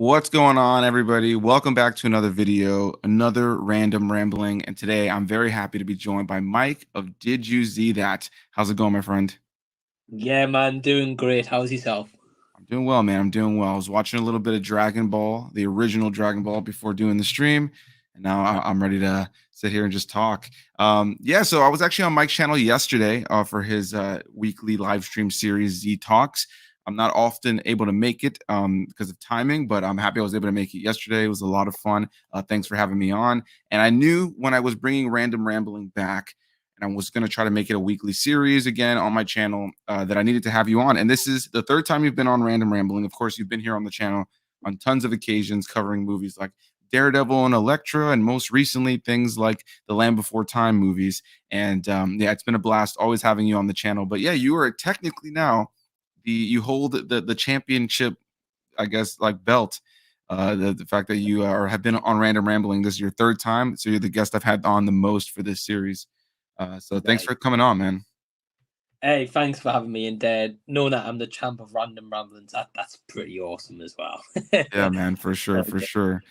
What's going on, everybody? Welcome back to another video, another random rambling. And today I'm very happy to be joined by Mike of Did You See That? How's it going, my friend? Yeah, man, doing great. How's yourself? I'm doing well, man. I'm doing well. I was watching a little bit of Dragon Ball, the original Dragon Ball, before doing the stream. And now I'm ready to sit here and just talk. Yeah, so I was actually on Mike's channel yesterday for his weekly live stream series, Z Talks. I'm not often able to make it because of timing, but I'm happy I was able to make it yesterday. It was a lot of fun. Thanks for having me on. And I knew when I was bringing Random Rambling back, and I was going to try to make it a weekly series again on my channel that I needed to have you on. And this is the third time you've been on Random Rambling. Of course, you've been here on the channel on tons of occasions covering movies like Daredevil and Elektra, and most recently things like the Land Before Time movies. And yeah, it's been a blast always having you on the channel. But yeah, you are technically now you hold the championship, I guess, like belt. The fact that you have been on Random Rambling, this is your third time, so you're the guest I've had on the most for this series. So thanks Right. for coming on, man. Hey, thanks for having me. And knowing that I'm the champ of random ramblings, that's pretty awesome as well. Yeah, man, for sure, for Okay. sure.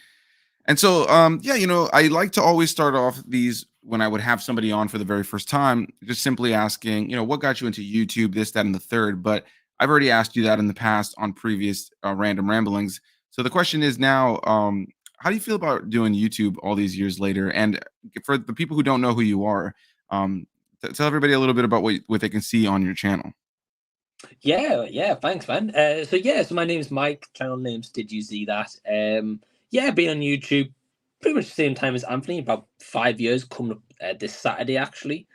And so, yeah, I like to always start off these when I would have somebody on for the very first time, just simply asking, what got you into YouTube, this, that, and the third. But I've already asked you that in the past on previous random ramblings. So the question is now, how do you feel about doing YouTube all these years later? And for the people who don't know who you are, tell everybody a little bit about what they can see on your channel. Yeah, thanks, man. So my name's Mike. Channel name's Did You See That? Yeah, been on YouTube pretty much the same time as Anthony, about 5 years, coming up this Saturday actually.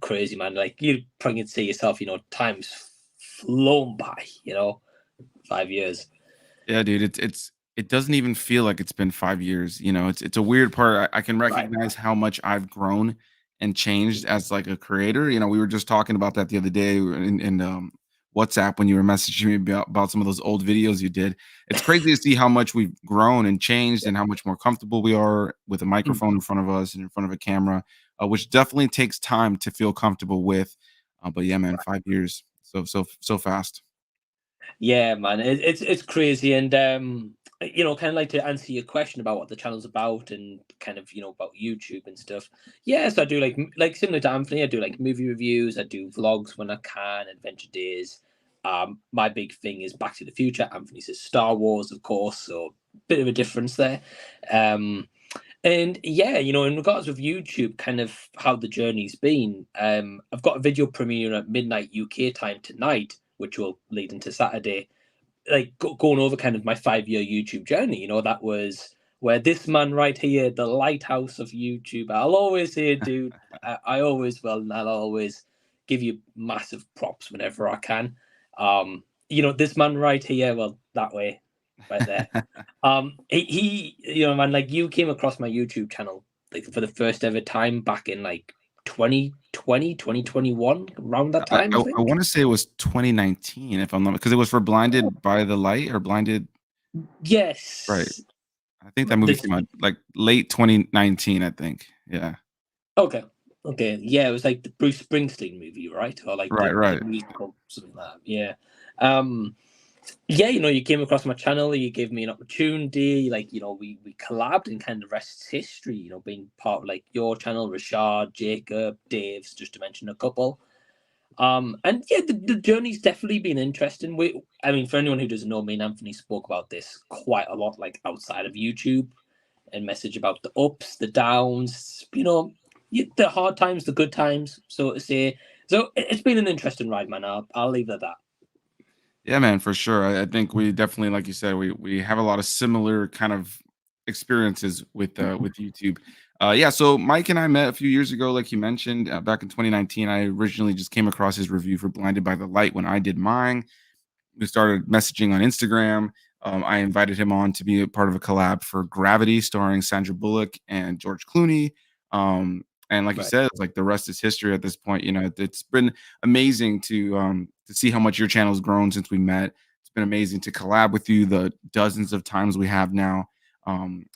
Crazy, man. Like you probably can see yourself, time's flown by, 5 years. Yeah, dude, it doesn't even feel like it's been 5 years. It's a weird part. I can Right. recognize how much I've grown and changed as like a creator. We were just talking about that the other day in WhatsApp when you were messaging me about some of those old videos you did. It's crazy to see how much we've grown and changed and how much more comfortable we are with a microphone in front of us and in front of a camera, which definitely takes time to feel comfortable with. But yeah, man, 5 years, so fast. Yeah, man, it's crazy, and kind of like to answer your question about what the channel's about, and kind of about YouTube and stuff. Yes, I do like similar to Anthony. I do like movie reviews. I do vlogs when I can, adventure days. My big thing is Back to the Future. Anthony says Star Wars, of course, so bit of a difference there. Um, and yeah, in regards with YouTube, kind of how the journey's been, I've got a video premiering at midnight UK time tonight, which will lead into Saturday. Like going over kind of my 5 year YouTube journey, that was where this man right here, the lighthouse of YouTube. I'll always say, dude, I always will, and I'll always give you massive props whenever I can. This man right here, well, that way, right there. Man, like you came across my YouTube channel like for the first ever time back in like 2020, 2021, around that I time, I I I think. wanna say it was 2019 if I'm not, because it was for Blinded by the Light or Blinded, right. Yes. I think that movie This came out, like, late 2019, I think. Yeah. Okay. Okay. Yeah, it was like the Bruce Springsteen movie, right? Or like Right, the right. musical, something like that. Yeah. Um, yeah, you came across my channel, you gave me an opportunity, like, we collabed, and kind of rest history, being part of like your channel, Rashad, Jacob, Dave's, just to mention a couple. And yeah, the journey's definitely been interesting. I mean, for anyone who doesn't know, me and Anthony spoke about this quite a lot, like outside of YouTube, and message about the ups, the downs, the hard times, the good times, so to say. So it's been an interesting ride, man. I'll leave it at that. Yeah, man, for sure. I think we definitely, like you said, we have a lot of similar kind of experiences with YouTube. Yeah, so Mike and I met a few years ago, like you mentioned, back in 2019. I originally just came across his review for Blinded by the Light when I did mine. We started messaging on Instagram. I invited him on to be a part of a collab for Gravity, starring Sandra Bullock and George Clooney. And like you Right. said, it's like the rest is history at this point. It's been amazing to see how much your channel's grown since we met. It's been amazing to collab with you the dozens of times we have now,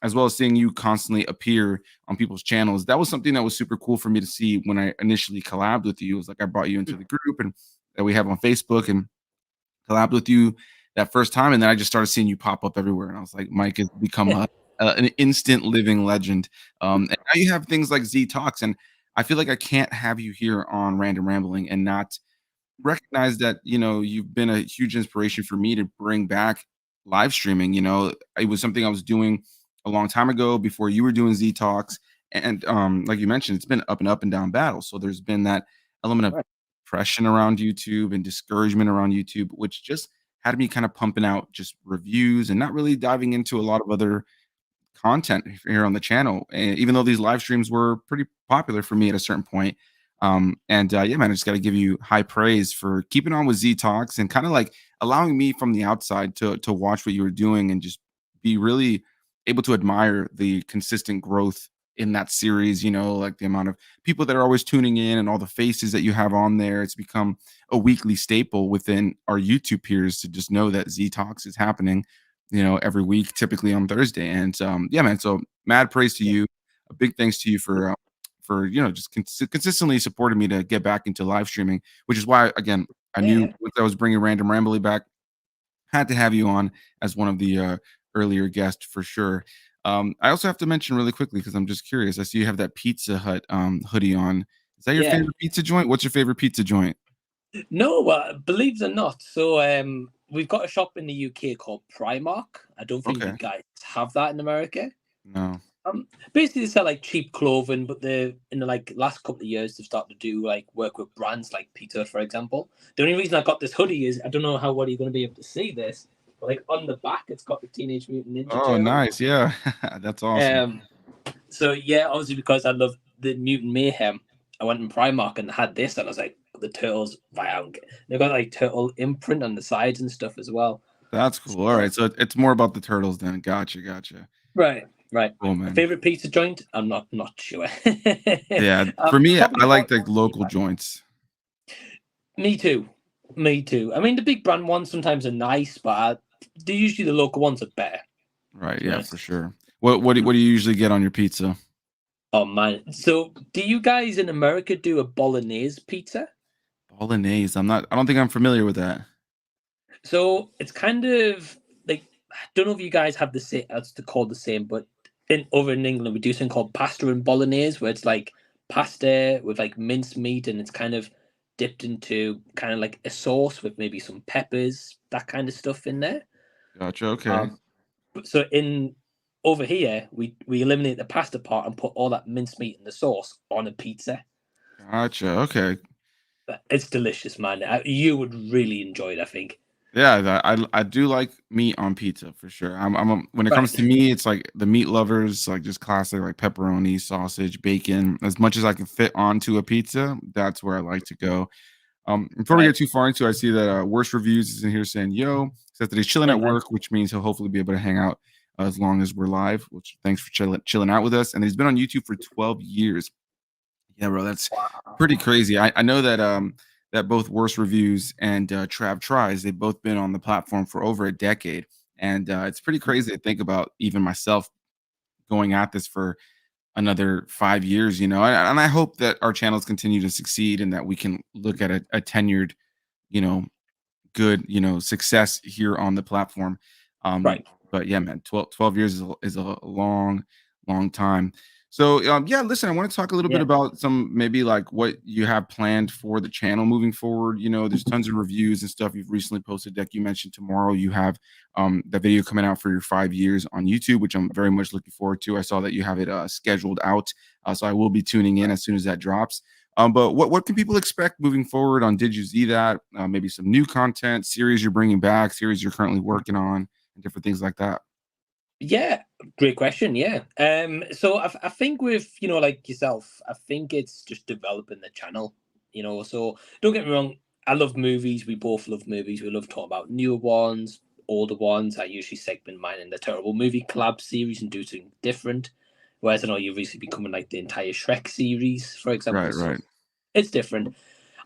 as well as seeing you constantly appear on people's channels. That was something that was super cool for me to see when I initially collabed with you. It was like I brought you into the group and that we have on Facebook and collabed with you. that first time, and then I just started seeing you pop up everywhere, and I was like, Mike has become an instant living legend. And now you have things like Z Talks, and I feel like I can't have you here on Random Rambling and not recognize that, you've been a huge inspiration for me to bring back live streaming. It was something I was doing a long time ago before you were doing Z Talks. And like you mentioned, it's been up and down battles. So there's been that element of Right. depression around YouTube and discouragement around YouTube, which just had me kind of pumping out just reviews and not really diving into a lot of other content here on the channel, even though these live streams were pretty popular for me at a certain point. Yeah, man, I just got to give you high praise for keeping on with Z Talks and kind of like allowing me from the outside to watch what you were doing and just be really able to admire the consistent growth in that series. Like the amount of people that are always tuning in and all the faces that you have on there. It's become a weekly staple within our YouTube peers to just know that Z Talks is happening, every week, typically on Thursday. And yeah, man. So mad praise to Yeah. you. A big thanks to you for just consistently supporting me to get back into live streaming, which is why again I knew Yeah. once I was bringing Random Rambly back, had to have you on as one of the earlier guests for sure. I also have to mention really quickly because I'm just curious. I see you have that Pizza Hut hoodie on. Is that your Yeah. favorite pizza joint? What's your favorite pizza joint? No, well, believe it or not, so we've got a shop in the UK called Primark. I don't think you Okay, guys have that in America. no. Basically they sell like cheap clothing, but they in the like last couple of years they've started to do like work with brands like Peter, for example. The only reason I got this hoodie is I don't know how well you're going to be able to see this, but like on the back it's got the Teenage Mutant Ninja Oh, Turtle. nice. Yeah, that's awesome. Um, so yeah, obviously because I love the Mutant Mayhem, I went in Primark and had this, and I was like, the turtles, wow, they've got like turtle imprint on the sides and stuff as well. That's cool. All right, so it's more about the turtles then. Gotcha, gotcha. Right, right. Cool, man. Favorite pizza joint? I'm not sure. Yeah, for me, Probably I like quite the local joints. me too. Me too. I mean, the big brand ones sometimes are nice, but they usually the local ones are better. Right, To be yeah, for honest. sure. What do you usually get on your pizza? Oh man. So, do you guys in America do a bolognese pizza? Bolognese. I don't think I'm familiar with that. So it's kind of like I don't know if you guys have the same. That's called the same, but in England we do something called pasta and bolognese, where it's like pasta with like minced meat, and it's kind of dipped into kind of like a sauce with maybe some peppers, that kind of stuff in there. Gotcha, okay. Um, so in over here we eliminate the pasta part and put all that minced meat in the sauce on a pizza. Gotcha, okay. But it's delicious, man. You would really enjoy it, I think. Yeah, I do like meat on pizza for sure. When it Right. comes to me, it's like the meat lovers, like just classic like pepperoni, sausage, bacon. As much as I can fit onto a pizza, that's where I like to go. Before we Right. get too far into it, I see that Worst Reviews is in here saying, yo, says that he's chilling Hey, at man. work, which means he'll hopefully be able to hang out as long as we're live, which thanks for chilling out with us. And he's been on YouTube for 12 years. Yeah, bro, that's Wow. pretty crazy. I know that that both Worst Reviews and Trav Tries, they've both been on the platform for over a decade. And it's pretty crazy to think about even myself going at this for another 5 years, and I hope that our channels continue to succeed and that we can look at a tenured, you know, good, success here on the platform. Um, Right. but yeah, man, 12 years is a long, long time. So yeah, listen, I want to talk a little bit Yeah. about some maybe like what you have planned for the channel moving forward. There's tons of reviews and stuff you've recently posted. Like you mentioned, tomorrow you have the video coming out for your 5 years on YouTube, which I'm very much looking forward to. I saw that you have it scheduled out, so I will be tuning in as soon as that drops. But what can people expect moving forward on Did You See That? Maybe some new content, series you're bringing back, series you're currently working on, and different things like that. Yeah, great question. Yeah. So I think with like yourself, I think it's just developing the channel. So don't get me wrong. I love movies. We both love movies. We love talking about newer ones, older ones. I usually segment mine in the terrible movie collab series and do something different. Whereas I know you've recently becoming like the entire Shrek series, for example. Right, So right. it's different.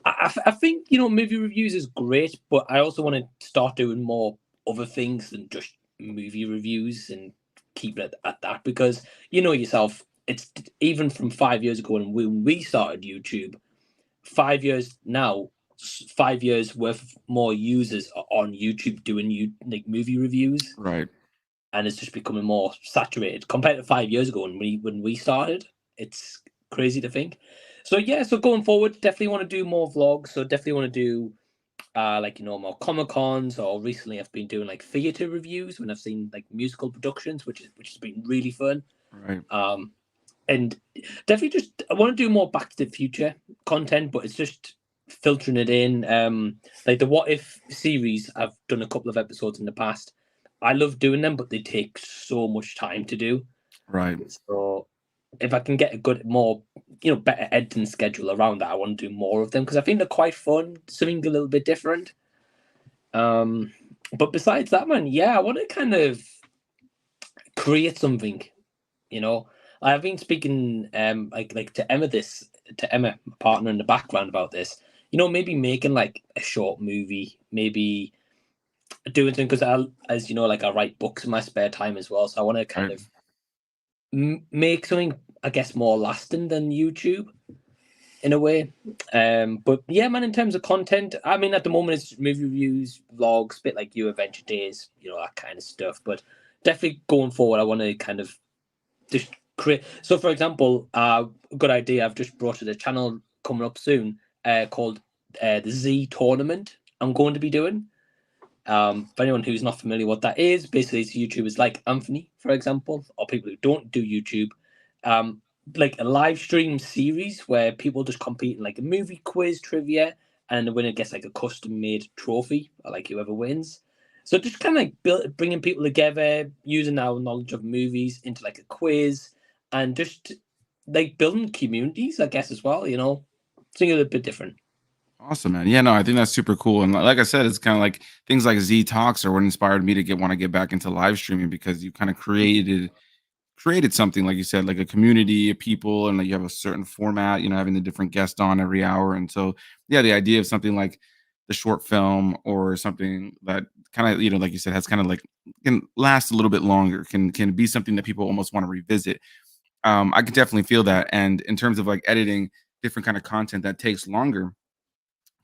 I think movie reviews is great, but I also want to start doing more other things than just movie reviews and keep it at that because yourself. It's even from 5 years ago when we started YouTube. 5 years now, 5 years worth more users on YouTube doing like movie reviews, Right. and it's just becoming more saturated compared to 5 years ago when we started. It's crazy to think. So yeah, so going forward, definitely want to do more vlogs. So definitely want to do like more Comic Cons, or recently I've been doing like theater reviews when I've seen like musical productions, which has been really fun. Right. And definitely just I want to do more Back to the Future content, but it's just filtering it in. Like the What If series, I've done a couple of episodes in the past. I love doing them, but they take so much time to do. Right. So if I can get a good, more, better editing schedule around that, I want to do more of them because I think they're quite fun, something a little bit different. But besides that, man, yeah, I want to kind of create something. I've been speaking like to Emma, my partner in the background, about this. Maybe making like a short movie, maybe doing something, because as you know, like I write books in my spare time as well. So I want to kind of make something, I guess, more lasting than YouTube in a way. But yeah, man, in terms of content, I mean, at the moment it's movie reviews, vlogs, bit like you, Adventure Days, that kind of stuff. But definitely going forward, I want to kind of just create. So, for example, good idea. I've just brought to the channel coming up soon, called the Z Tournament. I'm going to be doing. For anyone who's not familiar what that is, basically it's YouTubers like Anthony, for example, or people who don't do YouTube, like a live stream series where people just compete in like a movie quiz trivia, and the winner gets like a custom made trophy, or like whoever wins. So just kind of like bringing people together, using our knowledge of movies into like a quiz, and just like building communities, I guess, as well. Something a little bit different. Awesome, man. Yeah, no, I think that's super cool. And like I said, it's kind of like things like Z Talks are what inspired me to want to get back into live streaming, because you kind of created something, like you said, like a community of people, and like you have a certain format, having the different guests on every hour. And so yeah, the idea of something like the short film, or something that kind of, like you said, has kind of like can last a little bit longer, can be something that people almost want to revisit. I could definitely feel that. And in terms of like editing different kind of content that takes longer,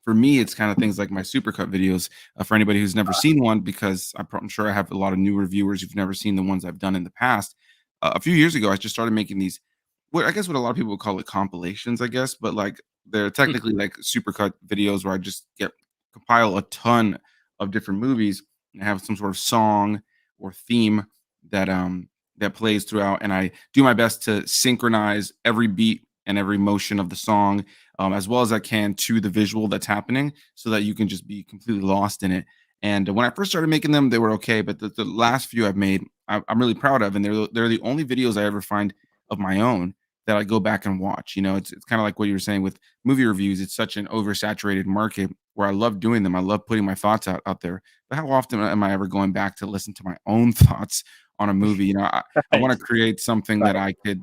for me, it's kind of things like my supercut videos. For anybody who's never seen one, because I'm sure I have a lot of newer viewers who've never seen the ones I've done in the past. A few years ago, I just started making these, what I guess what a lot of people would call it compilations, I guess, but like they're technically like supercut videos where I just compile a ton of different movies and have some sort of song or theme that plays throughout, and I do my best to synchronize every beat and every motion of the song, as well as I can, to the visual that's happening, so that you can just be completely lost in it. And when I first started making them, they were okay, but the last few I've made, I'm really proud of, and they're the only videos I ever find of my own that I go back and watch. It's kind of like what you were saying with movie reviews. It's such an oversaturated market where I love doing them. I love putting my thoughts out there. But how often am I ever going back to listen to my own thoughts on a movie? I want to create something that I could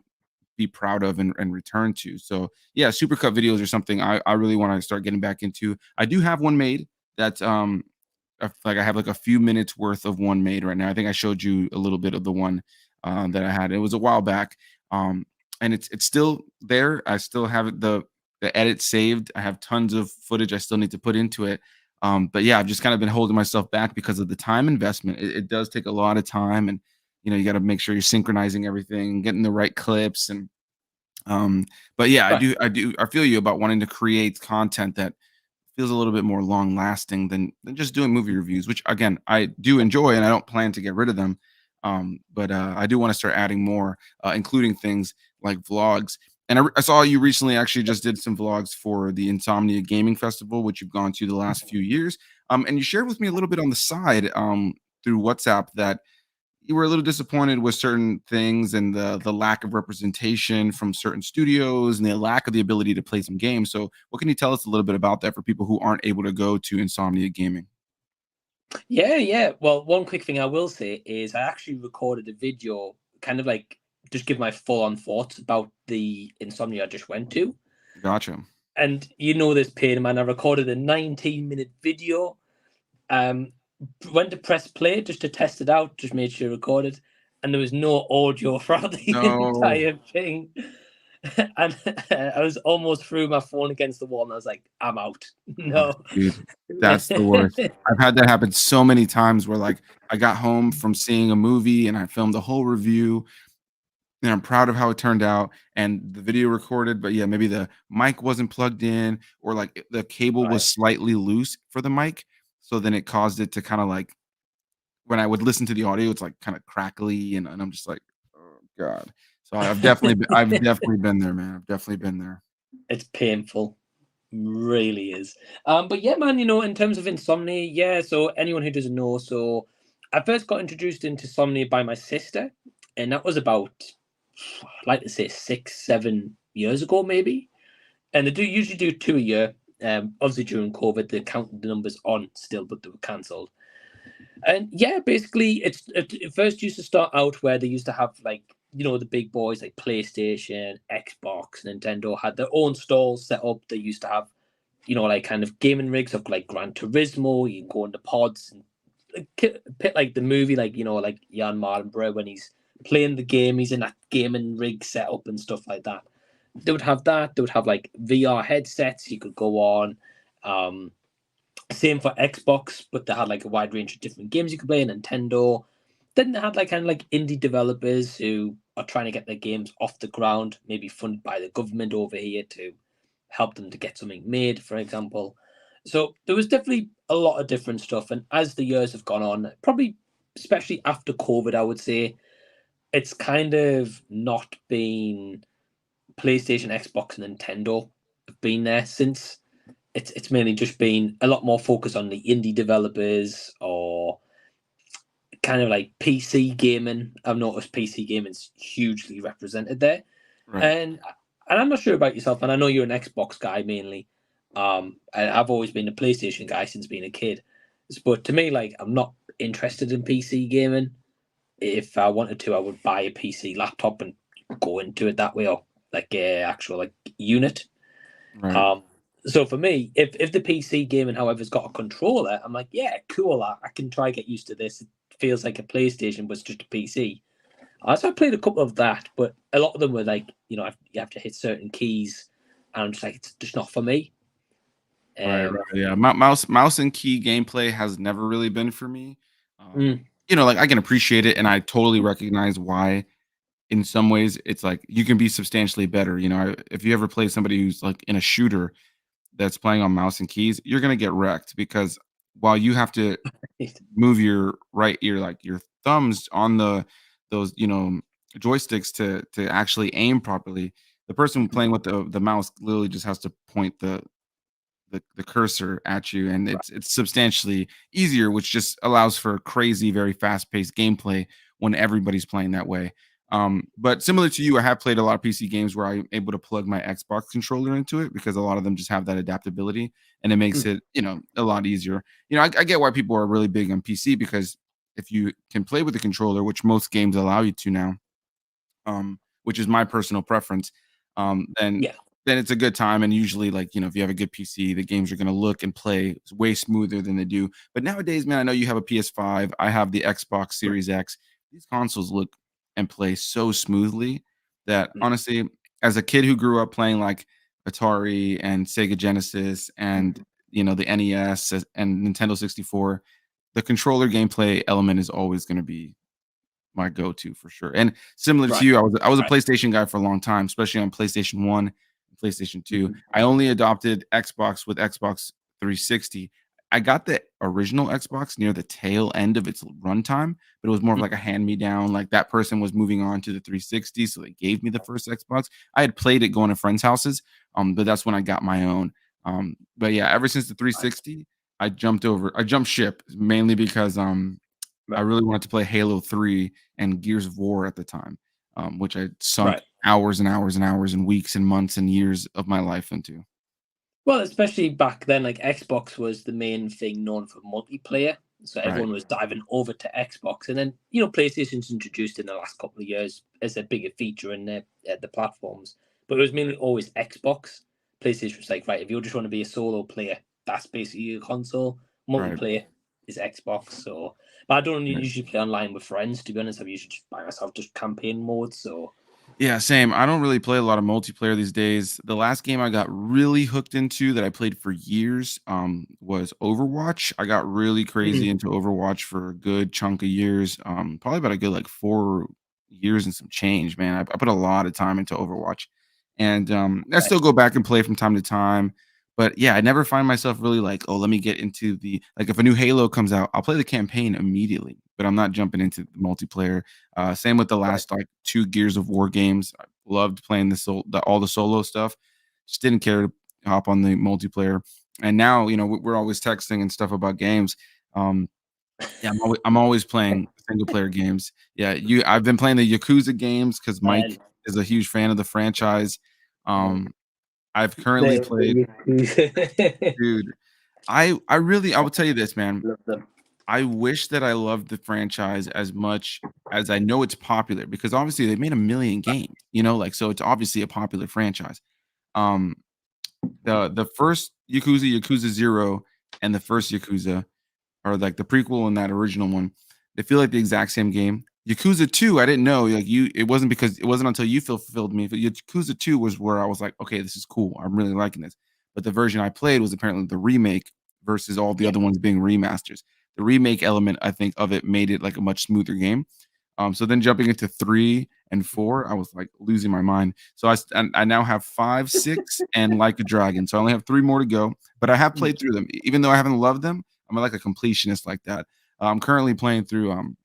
be proud of and return to. So yeah, supercut videos are something I really want to start getting back into. I do have one made that like I have like a few minutes worth of one made right now. I think I showed you a little bit of the one that I had. It was a while back. And it's still there. I still have the edit saved. I have tons of footage I still need to put into it. But yeah, I've just kind of been holding myself back because of the time investment. It does take a lot of time, and you got to make sure you're synchronizing everything, getting the right clips, and but yeah, I feel you about wanting to create content that feels a little bit more long lasting than just doing movie reviews, which again I do enjoy, and I don't plan to get rid of them. But I do want to start adding more, including things like vlogs. And I saw you recently actually just did some vlogs for the Insomnia Gaming Festival, which you've gone to the last few years. And you shared with me a little bit on the side, through WhatsApp, that you were a little disappointed with certain things, and the lack of representation from certain studios, and the lack of the ability to play some games. So what can you tell us a little bit about that for people who aren't able to go to Insomnia Gaming? Yeah. Well, one quick thing I will say is I actually recorded a video, kind of like just give my full on thoughts about the Insomnia I just went to. Gotcha. And this pain, man. I recorded a 19-minute video. Went to press play just to test it out, just made sure it recorded, and there was no audio throughout the No. entire thing. and I was almost threw my phone against the wall, and I was like, "I'm out." Oh, No. dude, that's the worst. I've had that happen so many times where, like, I got home from seeing a movie and I filmed a whole review, and I'm proud of how it turned out, and the video recorded, but yeah, maybe the mic wasn't plugged in or, like, the cable Right. was slightly loose for the mic, so then it caused it to kinda, like when I would listen to the audio, it's, like, kinda crackly, and I'm just like, "Oh god." So I've definitely been there, man. I've definitely been there. It's painful. Really is. But yeah, man, in terms of insomnia, yeah. So anyone who doesn't know, so I first got introduced into insomnia by my sister, and that was about, I'd like to say 6, 7 years ago, maybe. And they do usually do two a year. Obviously during COVID, they counted the numbers on still, but they were cancelled. And yeah, basically, it first used to start out where they used to have like the big boys like PlayStation, Xbox, Nintendo had their own stalls set up. They used to have like kind of gaming rigs of like Gran Turismo. You can go into pods and pit like the movie, like like Jan Mardenborough when he's playing the game, he's in that gaming rig setup and stuff like that. They would have that. They would have like VR headsets you could go on. Um, Same for Xbox, but they had like a wide range of different games you could play. Nintendo. Then they had like kind of like indie developers who are trying to get their games off the ground, maybe funded by the government over here to help them to get something made, for example. So there was definitely a lot of different stuff. And as the years have gone on, probably especially after COVID, I would say it's kind of not been PlayStation, Xbox, and Nintendo have been there since. It's mainly just been a lot more focus on the indie developers or kind of like PC gaming. I've noticed PC gaming's hugely represented there. Right. And I'm not sure about yourself, and I know you're an Xbox guy mainly. I've always been a PlayStation guy since being a kid. But to me, like, I'm not interested in PC gaming. If I wanted to, I would buy a PC laptop and go into it that way, or like a actual like unit. Right. Um, so for me, if the PC gaming, however, has got a controller, I'm like, yeah, cool. I can try get used to this. It feels like a PlayStation, but it's just a PC. So I played a couple of that, but a lot of them were like, you have to hit certain keys, and I'm just like, it's just not for me. Right, Um, right, yeah. Mouse and key gameplay has never really been for me. mm, Like, I can appreciate it, and I totally recognize why in some ways it's like you can be substantially better. If you ever play somebody who's like in a shooter that's playing on mouse and keys, you're gonna get wrecked because while you have to move your right ear, like your thumbs on those joysticks to actually aim properly, the person playing with the mouse literally just has to point the cursor at you, and it's substantially easier, which just allows for crazy, very fast-paced gameplay when everybody's playing that way. But similar to you, I have played a lot of PC games where I'm able to plug my Xbox controller into it because a lot of them just have that adaptability, and it makes it a lot easier. I get why people are really big on PC because if you can play with the controller, which most games allow you to now, which is my personal preference, um, then yeah, then it's a good time. And usually, like, if you have a good PC, the games are gonna look and play way smoother than they do. But nowadays, man, I know you have a PS5. I have the Xbox Series X. These consoles look and play so smoothly that mm, honestly, as a kid who grew up playing like Atari and Sega Genesis and the NES and Nintendo 64, the controller gameplay element is always going to be my go-to for sure. And similar to right, you, I was a right. PlayStation guy for a long time, especially on PlayStation 1 and PlayStation 2. Mhm, I only adopted Xbox with Xbox 360. I got the original Xbox near the tail end of its runtime, but it was more of mm, like a hand-me-down. Like that person was moving on to the 360, so they gave me the first Xbox. I had played it going to friends' houses, but that's when I got my own. But yeah, ever since the right, 360, I jumped ship mainly because I right, really wanted to play Halo 3 and Gears of War at the time, which I sunk right. hours and hours and hours and weeks and months and years of my life into. Well, especially back then, like Xbox was the main thing known for multiplayer. So Right, everyone was diving over to Xbox, and then PlayStation's introduced in the last couple of years as a bigger feature in the platforms. But it was mainly always Xbox. PlayStation was like, right, if you just want to be a solo player, that's basically your console. right, Multiplayer is Xbox. So, but I don't right. usually play online with friends. To be honest, I usually just by myself, just campaign mode. So Yeah, same. I don't really play a lot of multiplayer these days. The last game I got really hooked into that I played for years was Overwatch. I got really crazy Mhm. into Overwatch for a good chunk of years. Probably about a good like 4 years and some change, man. I put a lot of time into Overwatch, and I Right. still go back and play from time to time. But yeah, I never find myself really like, oh, let me get into the like if a new Halo comes out, I'll play the campaign immediately, but I'm not jumping into the multiplayer. Same with the Right. last like 2 Gears of War games. I loved playing all the solo stuff. Just didn't care to hop on the multiplayer. And now, we're always texting and stuff about games. Um, yeah, I'm always playing single player games. Yeah, I've been playing the Yakuza games because Mike And is a huge fan of the franchise. oh, Um, I've currently played, the Yakuza. dude. I will tell you this, man. Love them. I wish that I loved the franchise as much as I know it's popular because obviously they made a million games, like so it's obviously a popular franchise. Um, the first Yakuza, Yakuza 0, and the first Yakuza or like the prequel and that original one, they feel like the exact same game. Yakuza 2, I didn't know, like it wasn't until you fulfilled me. But Yakuza 2 was where I was like, okay, this is cool. I'm really liking this. But the version I played was apparently the remake versus all the Yeah. other ones being remasters. The remake element, I think, of it made it like a much smoother game. So then jumping into 3 and 4, I was like losing my mind. So I now have 5, 6, and Like a Dragon. So I only have 3 more to go, but I have Mm. played through them. Even though I haven't loved them, I'm like a completionist like that. I'm currently playing through I'm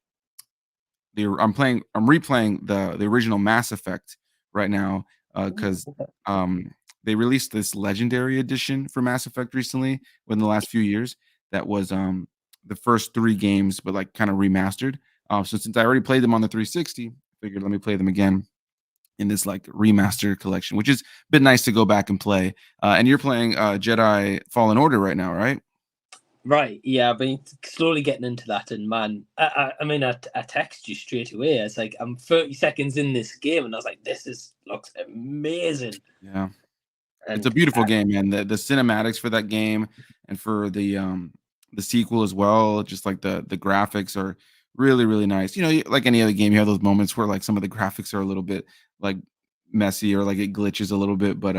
replaying the original Mass Effect right now because Okay. they released this legendary edition for Mass Effect recently within the last few years that was the first 3 games but like kind of remastered. So since I already played them on the 360, I figured let me play them again in this like remastered collection, which has been nice to go back and play. And you're playing Jedi Fallen Order right now, right? Right, yeah, I've been slowly getting into that, and man, I text you straight away. It's like I'm 30 seconds in this game, and I was like, looks amazing. Yeah. It's a And beautiful game, man. The cinematics for that game and for the sequel as well, just like the graphics are really, really nice. Like any other game, you have those moments where like some of the graphics are a little bit like messy or like it glitches a little bit, but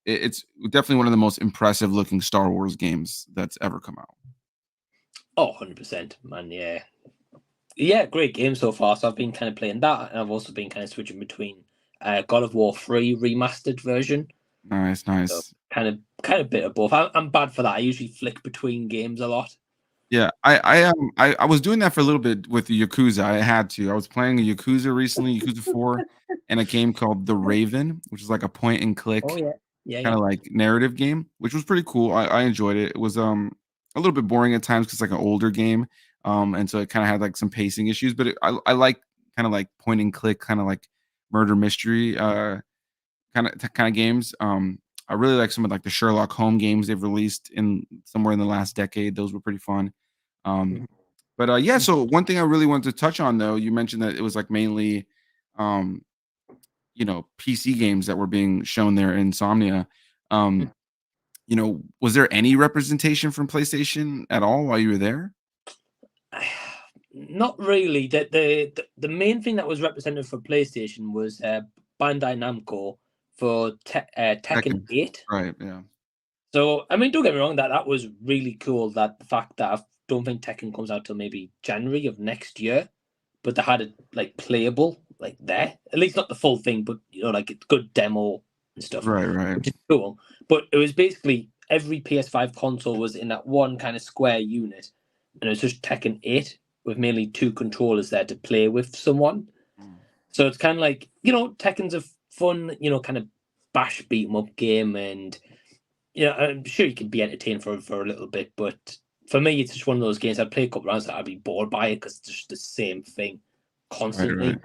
it's definitely one of the most impressive looking Star Wars games that's ever come out. oh, 100%, man, yeah. Yeah, great game so far. So I've been kind of playing that, and I've also been kind of switching between God of War 3 remastered version. Nice, So nice. kind of bit of both. I'm bad for that. I usually flick between games a lot. Yeah, I was doing that for a little bit with the Yakuza. I had to. I was playing a Yakuza recently, Yakuza 4, and a game called The Raven, which is like a point and Oh click yeah, yeah, kind yeah. of like narrative game, which was pretty cool. I enjoyed it. It was a little bit boring at times because like an older game, and so it kind of had like some pacing issues. But I like kind of like point and click, kind of like murder mystery, kind of games. I really like some of like the Sherlock Holmes games they've released in somewhere in the last decade. Those were pretty fun. Um, Mhm. but yeah, so one thing I really wanted to touch on though, you mentioned that it was like mainly um, PC games that were being shown there in Insomnia. Um, was there any representation from PlayStation at all while you were there? Not really. The main thing that was represented for PlayStation was Bandai Namco for Tekken Tekken. 8. Right, yeah. So I mean, don't get me wrong, that was really cool. That the fact that I don't think Tekken comes out till maybe January of next year, but they had it like playable, like there. At least not the full thing, but like it's good demo and stuff, Right, right. which is cool. But it was basically every PS5 console was in that one kind of square unit, and it was just Tekken 8 with mainly two controllers there to play with someone. Mm. So it's kind of like Tekken's a fun, kind of bash beat 'em up game, and I'm sure you can be entertained for a little bit, but for me, it's just one of those games I'd play a couple rounds and I'd be bored by it because it's just the same thing Right, right. constantly.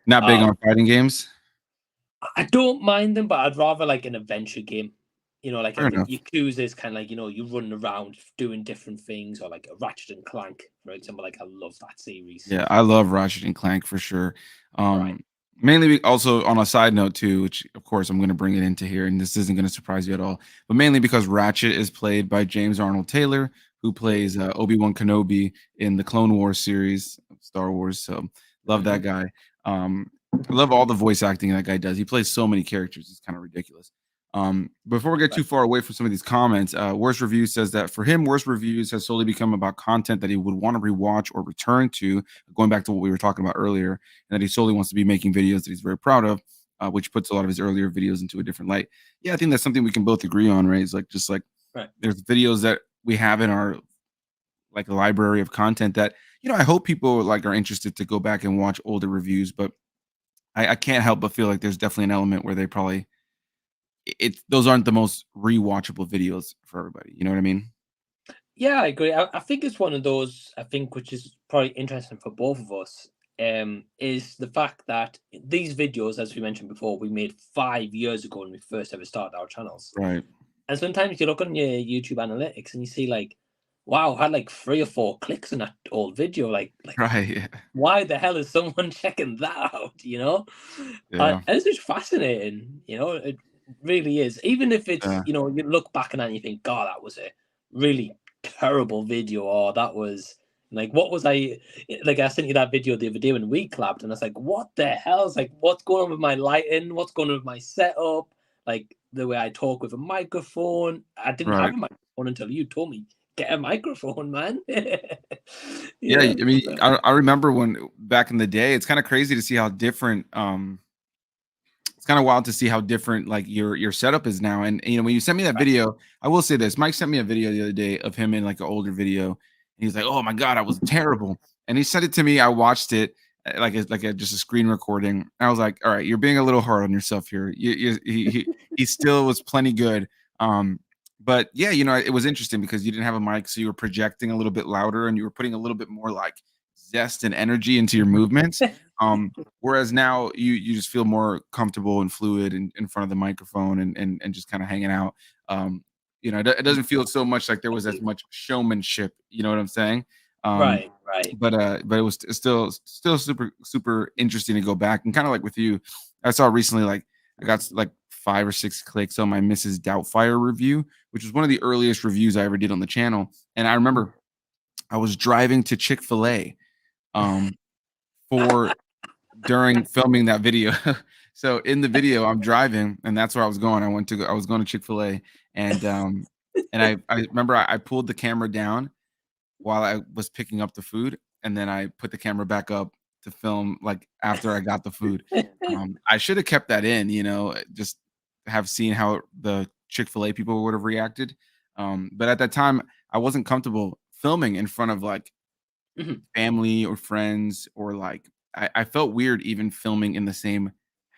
Not big Um, on fighting games? I don't mind them, but I'd rather like an adventure game. Like I Fair think enough. Yakuza is kind of like you running around doing different things, or like a Ratchet and Clank, for example. Like I love that series. Yeah, I love Ratchet and Clank for sure. Right. Mainly also on a side note too, which of course I'm going to bring it into here, and this isn't going to surprise you at all, but mainly because Ratchet is played by James Arnold Taylor, who plays Obi-Wan Kenobi in the Clone Wars series of Star Wars. So love that Mm-hmm. guy. I love all the voice acting that guy does. He plays so many characters. It's kind of ridiculous. Before we get Right. too far away from some of these comments, Worst Reviews says that for him, Worst Reviews has slowly become about content that he would want to rewatch or return to, going back to what we were talking about earlier, and that he solely wants to be making videos that he's very proud of, which puts a lot of his earlier videos into a different light. Yeah, I think that's something we can both agree on, right? It's like just like Right. there's videos that we have in our like library of content that I hope people like are interested to go back and watch older reviews, but I can't help but feel like there's definitely an element where they probably those aren't the most rewatchable videos for everybody. You know what I mean? Yeah, I agree. I think it's one of those, I think, which is probably interesting for both of us, is the fact that these videos, as we mentioned before, we made 5 years ago when we first ever started our channels. Right. And sometimes you look on your YouTube analytics and you see like, wow, I had like 3 or 4 clicks on that old video. Like Right. Yeah. why the hell is someone checking that out? Yeah. And it's just fascinating. It really is. Even if it's Yeah. you look back on that and you think, God, that was a really terrible video, or that was like, what was like? I sent you that video the other day when we collabed, and I was like, what the hell? It's like, what's going on with my lighting? What's going on with my setup? Like the way I talk with a microphone. I didn't have Right. a microphone until you told me get a microphone, man. Yeah. Yeah. I mean, I remember when back in the day, it's kind of crazy to see how different it's kind of wild to see how different like your setup is now. And when you sent me that Right. video, I will say this: Mike sent me a video the other day of him in like an older video, and he's like, "Oh my god, I was terrible." And he sent it to me. I watched it just a screen recording. I was like, "All right, you're being a little hard on yourself here." He still was plenty good. But yeah, it was interesting because you didn't have a mic, so you were projecting a little bit louder, and you were putting a little bit more like zest and energy into your movements. Whereas now you just feel more comfortable and fluid in front of the microphone and just kind of hanging out. It doesn't feel so much like there was as much showmanship. You know what I'm saying? Um, Right. Right. but it was still super super interesting to go back and kind of like with you. I saw recently like I got like 5 or 6 clicks on my Mrs. Doubtfire review, which was one of the earliest reviews I ever did on the channel. And I remember I was driving to Chick-fil-A um, for during filming that video. So in the video, I'm driving, and that's where I was going. I was going to Chick-fil-A, and I remember I pulled the camera down while I was picking up the food, and then I put the camera back up to film, like, after I got the food. I should have kept that in, just have seen how the Chick-fil-A people would have reacted. But at that time, I wasn't comfortable filming in front of, like, Mhm. family or friends or like I felt weird even filming in the same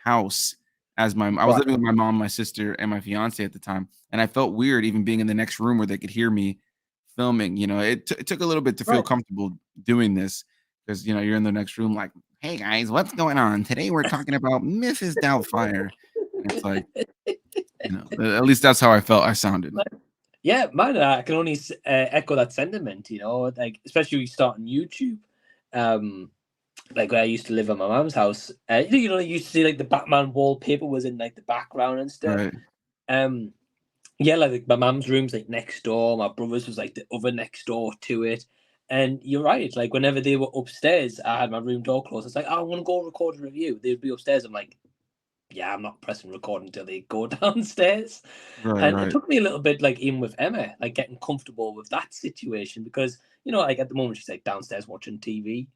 house as I was Right. living with my mom, my sister, and my fiance at the time, and I felt weird even being in the next room where they could hear me filming. It took a little bit to feel Right. comfortable doing this because you're in the next room like, "Hey guys, what's going on? Today we're talking about Mrs. Doubtfire." And it's like, at least that's how I felt I sounded. Yeah, man, I can only echo that sentiment. Like especially starting YouTube. Um, like where I used to live at my mom's house. You used to see like the Batman wallpaper was in like the background and stuff. Right. Um, yeah, like my mom's room's like next door. My brother's was like the other next door to it. And you're right. Like whenever they were upstairs, I had my room door closed. It's like, oh, I want to go record a review. They'd be upstairs. I'm like, yeah, I'm not pressing record until they go downstairs. Right, And it right. took me a little bit, like even with Emma, like getting comfortable with that situation because like at the moment she's like downstairs watching TV,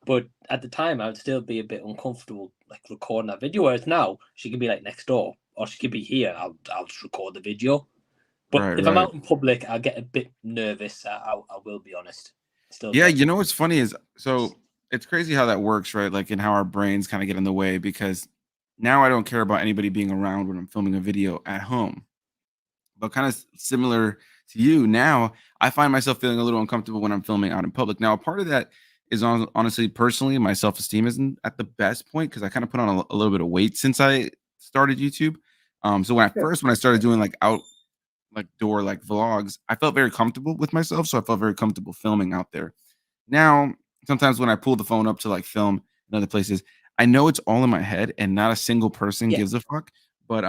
but at the time I would still be a bit uncomfortable like recording that video. Whereas now she could be like next door or she could be here. I'll just record the video. But Right, if I'm right. out in public, I'll get a bit nervous. I will be honest. Still Yeah, get what's funny is so it's crazy how that works, right? Like, and how our brains kind of get in the way because now I don't care about anybody being around when I'm filming a video at home. But kind of similar to you, now I find myself feeling a little uncomfortable when I'm filming out in public. Now, a part of that is honestly, personally, my self esteem isn't at the best point because I kind of put on a little bit of weight since I started YouTube. So when I started doing like out like door like vlogs, I felt very comfortable with myself, so I felt very comfortable filming out there. Now, sometimes when I pull the phone up to like film in other places, I know it's all in my head and not a single person yeah, gives a fuck. But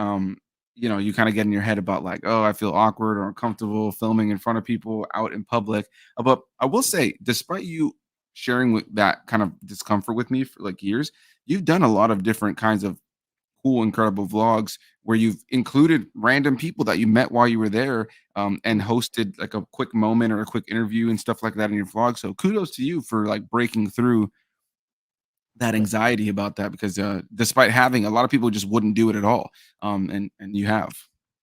you kind of get in your head about like, oh, I feel awkward or uncomfortable filming in front of people out in public. But I will say, despite you sharing with that kind of discomfort with me for like years, you've done a lot of different kinds of cool, incredible vlogs where you've included random people that you met while you were there, and Mm. hosted like a quick moment or a quick interview and stuff like that in your vlog. So kudos to you for like breaking through that Right. anxiety about that because despite having a lot of people just wouldn't do it at all. And you have.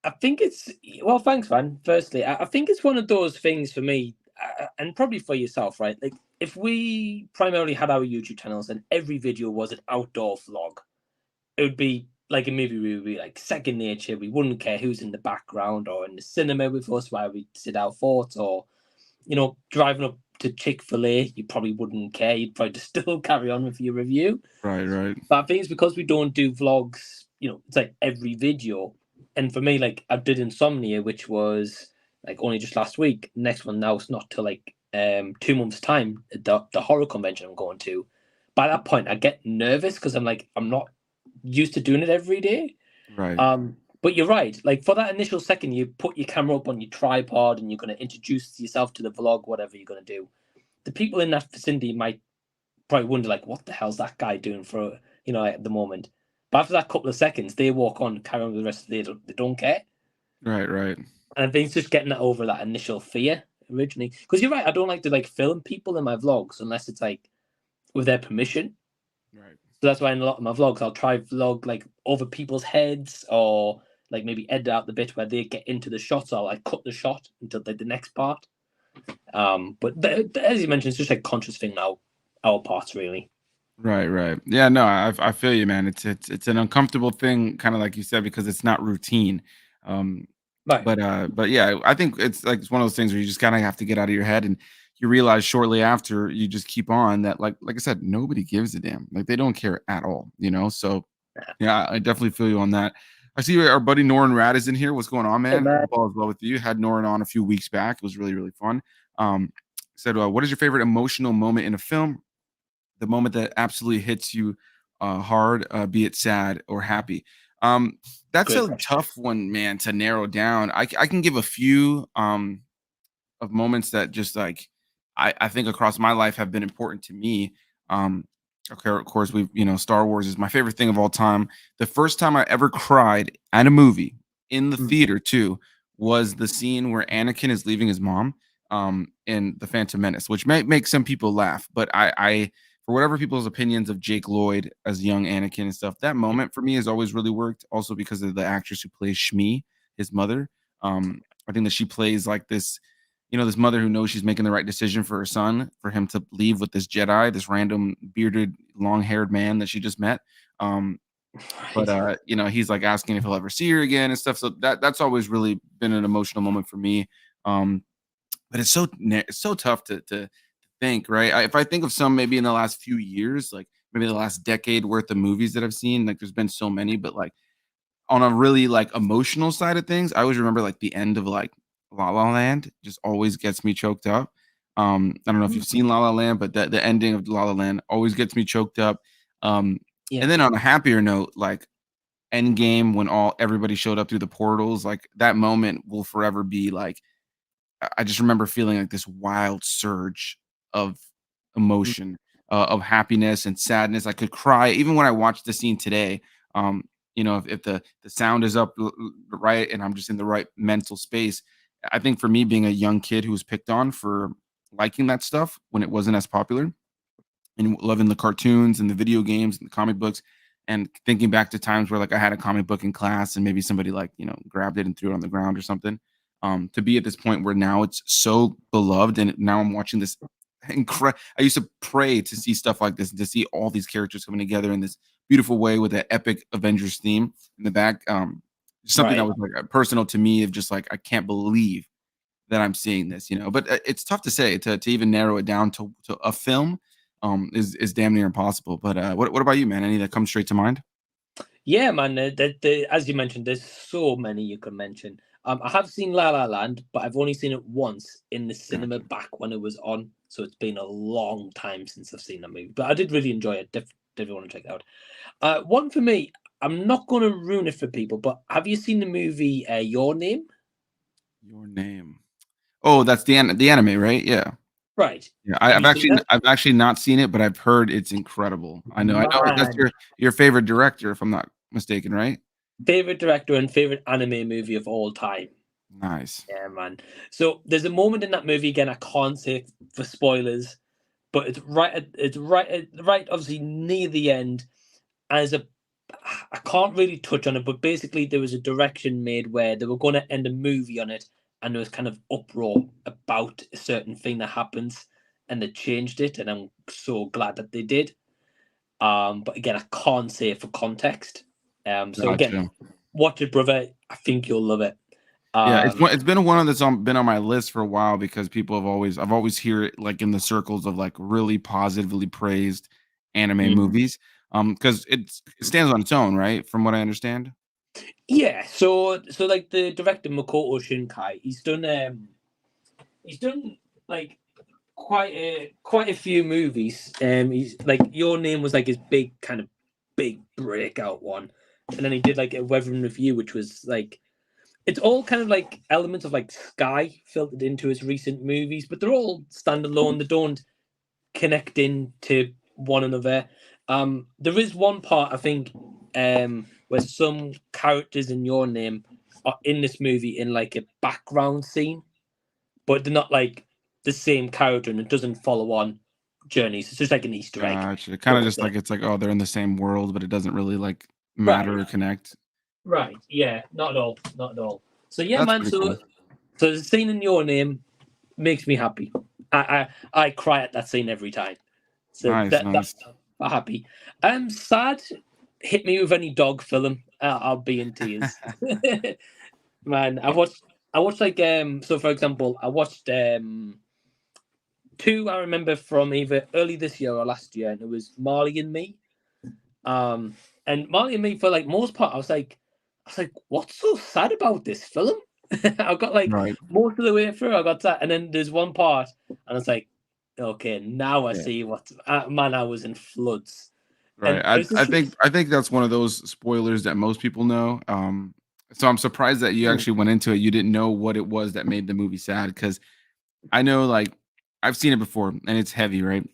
I think it's well, thanks, man. Firstly, I think it's one of those things for me, and probably for yourself, right? Like, if we primarily had our YouTube channels and every video was an outdoor vlog, it would be like a movie. We would be like second nature. We wouldn't care who's in the background or in the cinema with us while we sit our thoughts, or driving up to Chick-fil-A. You probably wouldn't care. You'd probably just still carry on with your review. Right, right. But I think it's because we don't do vlogs, it's like every video. And for me, like I did Insomnia, which was like only just last week. Next one now it's not till like 2 months time. The horror convention I'm going to. By that point, I get nervous because I'm not used to doing it every day. Right. But you're right. Like for that initial second, you put your camera up on your tripod and you're going to introduce yourself to the vlog, whatever you're going to do. The people in that vicinity might probably wonder like, what the hell's that guy doing for at the moment. But after that couple of seconds, they walk on, carry on with the rest of the day. They don't care. Right, right. And I think it's just getting that over that initial fear originally. Because you're right, I don't like to like film people in my vlogs unless it's like with their permission. Right. So that's why in a lot of my vlogs, I'll try vlog like over people's heads or like maybe edit out the bit where they get into the shot. So I'll like cut the shot until the next part. But as you mentioned, it's just like conscious thing now, our parts really. Right, right. Yeah, no, I feel you, man. It's an uncomfortable thing, kind of like you said, because it's not routine. Um, Right. but yeah, I think it's one of those things where you just kind of have to get out of your head, and you realize shortly after you just keep on that, like I said, nobody gives a damn. Like they don't care at all, you know. So yeah, I definitely feel you on that. I see our buddy Norin Rad is in here. What's going on, Hey, man? man. Hope all is well with you. Had Norin on a few weeks back. It was really, really fun. Said, what is your favorite emotional moment in a film? The moment that absolutely hits you hard, be it sad or happy. Um, that's Great a question. tough one, man, to narrow down. I can give a few of moments that just like I think across my life have been important to me. Okay, of course, Star Wars is my favorite thing of all time. The first time I ever cried at a movie in the Mm. theater too was the scene where Anakin is leaving his mom in the Phantom Menace, which might make some people laugh, but I for whatever people's opinions of Jake Lloyd as young Anakin and stuff, that moment for me has always really worked. Also because of the actress who plays Shmi, his mother. I think that she plays like this mother who knows she's making the right decision for her son, for him to leave with this Jedi, this random bearded, long-haired man that she just met. Um, but Right. he's like asking if he'll ever see her again and stuff. So that's always really been an emotional moment for me. Um, but it's so tough to think, right? If I think of some maybe in the last few years, like maybe the last decade worth of movies that I've seen, like there's been so many, but like on a really, like, emotional side of things, I always remember, like, the end of, like, La La Land just always gets me choked up. I don't know if you've Mm. seen La La Land, but the ending of La La Land always gets me choked up. Um, Yeah. and then on a happier note, like, Endgame when all everybody showed up through the portals, like, that moment will forever be, like, I just remember feeling like this wild surge of Mm. emotion, of happiness and sadness. I could cry even when I watched the scene today. If the sound is up right and I'm just in the right mental space, I think for me being a young kid who was picked on for liking that stuff when it wasn't as popular, and loving the cartoons and the video games and the comic books, and thinking back to times where like I had a comic book in class and maybe somebody like grabbed it and threw it on the ground or something. To be at this point where now it's so beloved, and now I'm watching this I used to pray to see stuff like this and to see all these characters coming together in this beautiful way with that epic Avengers theme in the back. Something that Right. was like personal to me of just like I can't believe that I'm seeing this, but it's tough to say to even narrow it down to a film, is damn near impossible. But what about you, man? Any that come straight to mind? Yeah, man. As you mentioned, there's so many you can mention. I have seen La La Land, but I've only seen it once in the cinema Gotcha. back when it was on. So it's been a long time since I've seen that movie. But I did really enjoy it. Definitely want to check it out. One for me. I'm not going to ruin it for people, but have you seen the movie Your Name? Your name. Oh, that's the anime, right? Yeah. Right. Yeah, Have you seen that? I've actually not seen it, but I've heard it's incredible. I know that's Man, your favorite director, if I'm not mistaken, right? favorite director and favorite anime movie of all time. Nice. Yeah, man. So there's a moment in that movie again. I can't say for spoilers, but it's right obviously near the end. As a I can't really touch on it, but basically there was a direction made where they were going to end a movie on it, and there was kind of uproar about a certain thing that happens, and they changed it, and I'm so glad that they did. But again, I can't say it for context. So again, Gotcha. watch it, brother. I think you'll love it. Yeah, Um, it's been one that's been on my list for a while because people have always I've always hear it like in the circles of like really positively praised anime mm. movies. Because it stands on its own, right? From what I understand. Yeah, so like the director Makoto Shinkai, he's done like quite a few movies. He's like Your Name was like his big breakout one, and then he did like a Weather and Review, which was like it's all kind of like elements of like Sky filtered into his recent movies, but they're all standalone. They don't connect into one another. There is one part I think where some characters in Your Name are in this movie in like a background scene, but they're not like the same character and it doesn't follow on journeys. It's just like an Easter egg. Gotcha. Kind of just like it's like, oh, they're in the same world, but it doesn't really like Right, matter or connect. right. Yeah, not at all. Not at all. So yeah, That's man. pretty cool. So the scene in Your Name makes me happy. I cry at that scene every time. So Nice, that's nice. I'm happy. I'm sad. Hit me with any dog film. I'll be in tears. Man, I watched like so for example, I watched two I remember from either early this year or last year, and it was Marley and Me. And Marley and Me for like most part, I was like, what's so sad about this film? I got like Right. most of the way through, I got that, and then there's one part, and it's like, okay, now I Yeah. see what man, I was in floods, Right. and it was just I think that's one of those spoilers that most people know. So I'm surprised that you mm, actually went into it. You didn't know what it was that made the movie sad because I know like I've seen it before and it's heavy, right?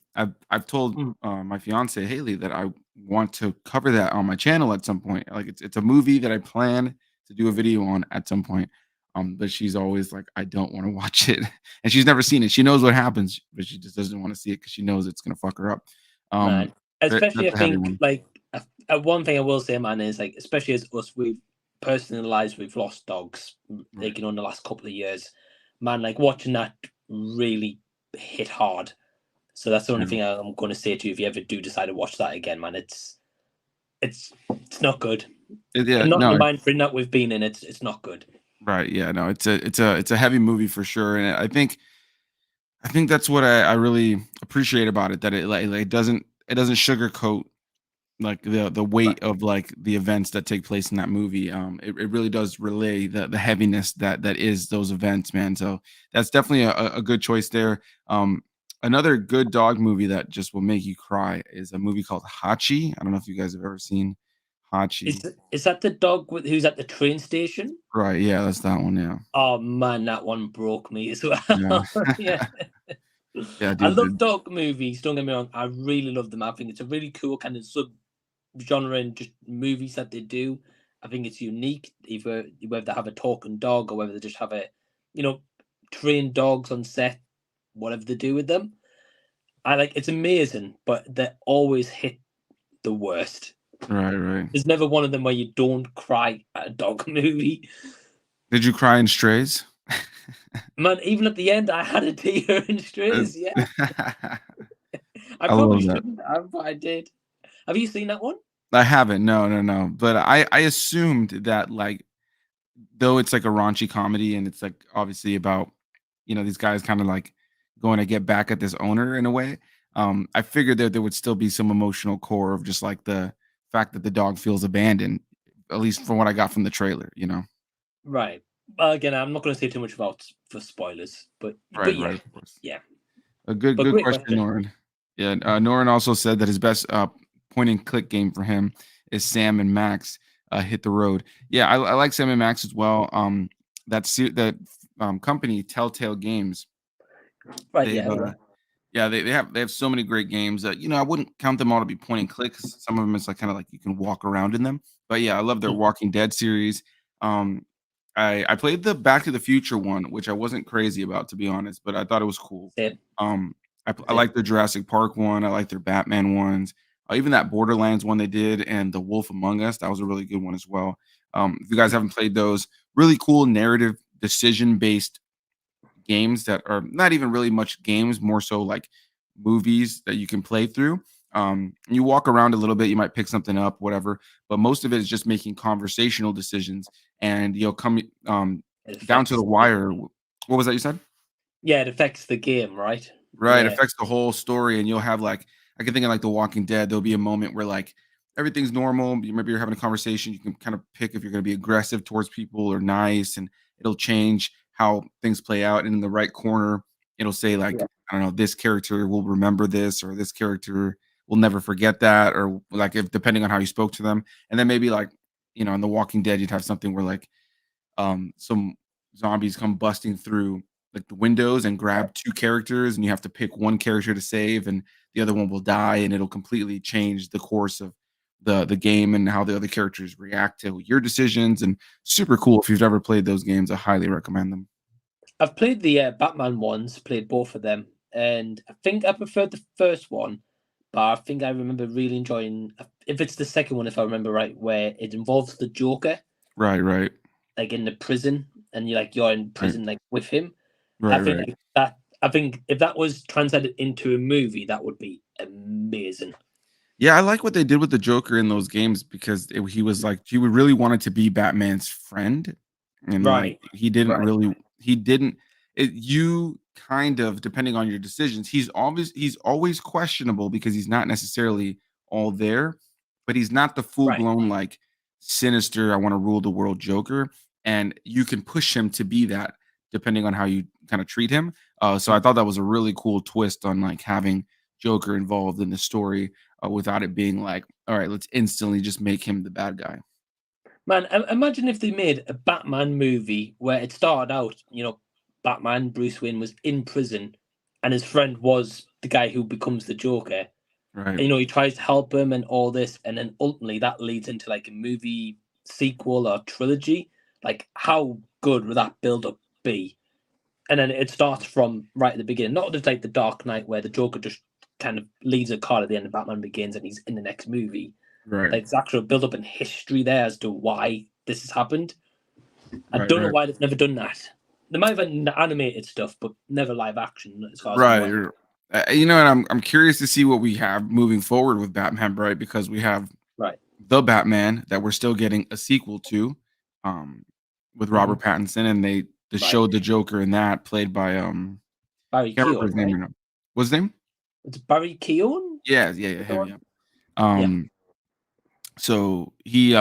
I've told mm, my fiance Haley that I want to cover that on my channel at some point. Like it's a movie that I plan to do a video on at some point. But she's always like, I don't want to watch it, and she's never seen it. She knows what happens, but she just doesn't want to see it because she knows it's gonna fuck her up. Um, man. Especially, that's I a heavy think one. like one thing I will say, man, is like especially as us, we've personally in our lives we've lost dogs, Right. like in the last couple of years, man. Like watching that really hit hard. So that's the only Yeah. thing I'm going to say to you if you ever do decide to watch that again, man. It's not good, Yeah. and not in the No. mind frame that we've been in. It's not good. Right. Yeah. No. It's a heavy movie for sure, and I think that's what I really appreciate about it, that like, it doesn't sugarcoat, like, the Right. weight of, like, the events that take place in that movie. It really does relay the heaviness that is those events, man, so that's definitely a good choice there. Another good dog movie that just will make you cry is a movie called Hachi. I don't know if you guys have ever seen Hachi. Is that the dog who's at the train station? Right, yeah, that's that one, yeah. Oh man, that one broke me as Yeah. well. Yeah. Yeah, I dude, love dog movies. Don't get me wrong. I really love them. I think it's a really cool kind of sub genre and just movies that they do. I think it's unique, either whether they have a talking dog or whether they just have you know, trained dogs on set, whatever they do with them. It's amazing, but they always hit the worst. right, right. There's never one of them where you don't cry at a dog movie. Did you cry in Strays? Man, even at the end, I had a tear in Strays. Yeah, I I probably love that. shouldn't have, but I did. Have you seen that one? I haven't. No, no, no. But I assumed that like though it's like a raunchy comedy and it's like obviously about these guys kind of like going to get back at this owner in a way. I figured that there would still be some emotional core of just like the fact that the dog feels abandoned, at least from what I got from the trailer. Right. Well, again, I'm not going to say too much about for spoilers, but Right, yeah, right, of course. yeah. A good But good great question, question. Norin. Yeah, Norin also said that his best point and click game for him is Sam and Max hit the road. Yeah, I like Sam and Max as well. That company Telltale Games, Right. they've Yeah. Yeah. Yeah, they have so many great games that, I wouldn't count them all to be point and clicks. Some of them it's like kinda like you can walk around in them. But yeah, I love their Mm, Walking Dead series. Um, I played the Back to the Future one, which I wasn't crazy about, to be honest, but I thought it was cool. same, Um, I same. like their Jurassic Park one, I like their Batman ones, even that Borderlands one they did and The Wolf Among Us, that was a really good one as well. If you guys Mm, haven't played those, really cool narrative decision-based games that are not even really much games, more so like movies that you can play through. You walk around a little bit, you might pick something up, whatever, but most of it is just making conversational decisions, and you'll come it down to affects the the game. wire. What was that you said? Yeah, it affects the game, right? Right, it Yeah, affects the whole story, and you'll have, like I can think of, like, The Walking Dead, there'll be a moment where, like, everything's normal, maybe you're having a conversation, you can kind of pick if you're gonna be aggressive towards people or nice, and it'll change how things play out, and in the right corner, it'll say, like, yeah, I don't know, "This character will remember this," or "This character will never forget that," or, like, if depending on how you spoke to them, and then maybe, like, in The Walking Dead, you'd have something where, like, some zombies come busting through like the windows and right. grab two characters, and you have to pick one character to save, and the other one will die, and it'll completely change the course of the game and how the other characters react to your decisions. And super cool. If you've ever played those games, I highly recommend them. I've played the Batman ones, played both of them, and I think I preferred the first one, but I think I remember really enjoying. If it's the second one, if I remember right, where it involves the Joker, Right, right, like in the prison, and you're in right, prison like with him. I right, think right. like that. I think if that was translated into a movie, that would be amazing. Yeah, I like what they did with the Joker in those games because he was like he would really wanted to be Batman's friend, and like Right, right, he didn't you kind of depending on your decisions, he's always questionable because he's not necessarily all there, but he's not the full right. blown like sinister I want to rule the world Joker, and you can push him to be that depending on how you kind of treat him. So I Mm. thought that was a really cool twist on like having Joker involved in the story without it being like, all right, let's instantly just make him the bad guy. Man, imagine if they made a Batman movie where it started out, Batman, Bruce Wayne was in prison and his friend was the guy who becomes the Joker. Right. And, he tries to help him and all this. And then ultimately that leads into like a movie sequel or trilogy. Like, how good would that build up be? And then it starts from right at the beginning, not just like The Dark Knight where the Joker just kind of leaves a card at the end of Batman Begins and he's in the next movie. Right. Like, there's actual build up in history there as to why this has happened. I Right. don't know Right. why they've never done that. They might have animated stuff, but never live action, as far as I'm Right. aware. And I'm curious to see what we have moving forward with Batman, right? Because we have Right. the Batman that we're still getting a sequel to, um, with Hmm. Robert Pattinson, and they Right. showed the Joker in that, played by Barry can't remember Keoghan, his name right? right now. What's his name? It's Barry Keoghan? Yeah, yeah, yeah, Is the him, one? yeah. Yeah. Um, So he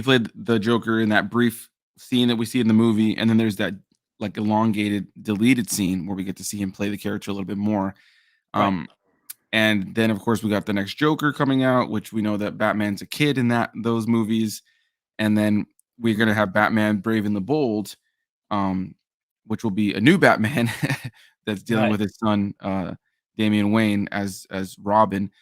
played the Joker in that brief scene that we see in the movie, and then there's that like elongated, deleted scene where we get to see him play the character a little bit more. Right. Um, and then of course we got the next Joker coming out, which we know that Batman's a kid in those movies, and then we're gonna have Batman Brave and the Bold, um, which will be a new Batman that's dealing Right. with his son, Damian Wayne as Robin.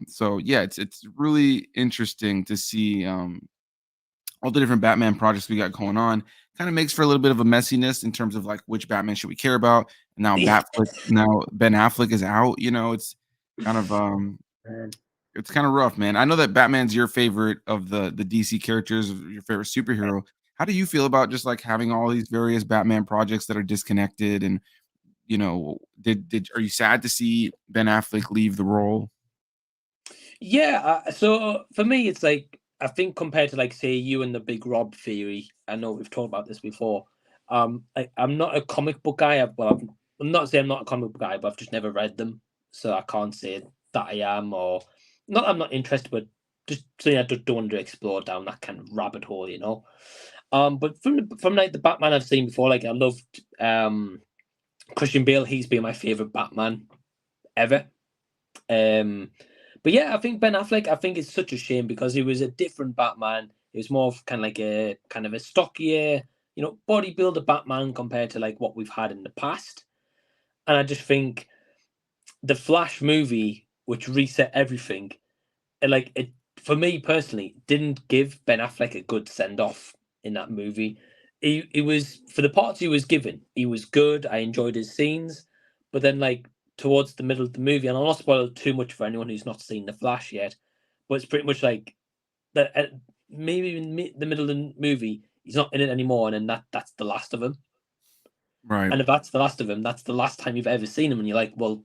So yeah, it's really interesting to see all the different Batman projects we got going on. Kind of makes for a little bit of a messiness in terms of like which Batman should we care about. And now Ben Affleck is out. It's kind of Man. it's kind of rough, man. I know that Batman's your favorite of the DC characters, your favorite superhero. How do you feel about just like having all these various Batman projects that are disconnected? And did are you sad to see Ben Affleck leave the role? Yeah. So for me, it's like I think compared to like say you and the Big Rob theory. I know we've talked about this before. I'm not a comic book guy. I'm not saying I'm not a comic book guy, but I've just never read them, so I can't say that I am or not. I'm not interested, but just saying I just don't want to explore down that kind of rabbit hole. But from like the Batman I've seen before, like I loved Christian Bale. He's been my favorite Batman ever. Um, but yeah, I think Ben Affleck. I think it's such a shame because he was a different Batman. He was more of kind of like a kind of a stockier, bodybuilder Batman compared to like what we've had in the past. And I just think the Flash movie, which reset everything, it for me personally didn't give Ben Affleck a good send off in that movie. He was, for the parts he was given, he was good. I enjoyed his scenes, but then like towards the middle of the movie, and I'll not spoil too much for anyone who's not seen the Flash yet, but it's pretty much like that. Maybe in the middle of the movie, he's not in it anymore, and then that's the last of him. Right. And if that's the last of him, that's the last time you've ever seen him. And you're like, well,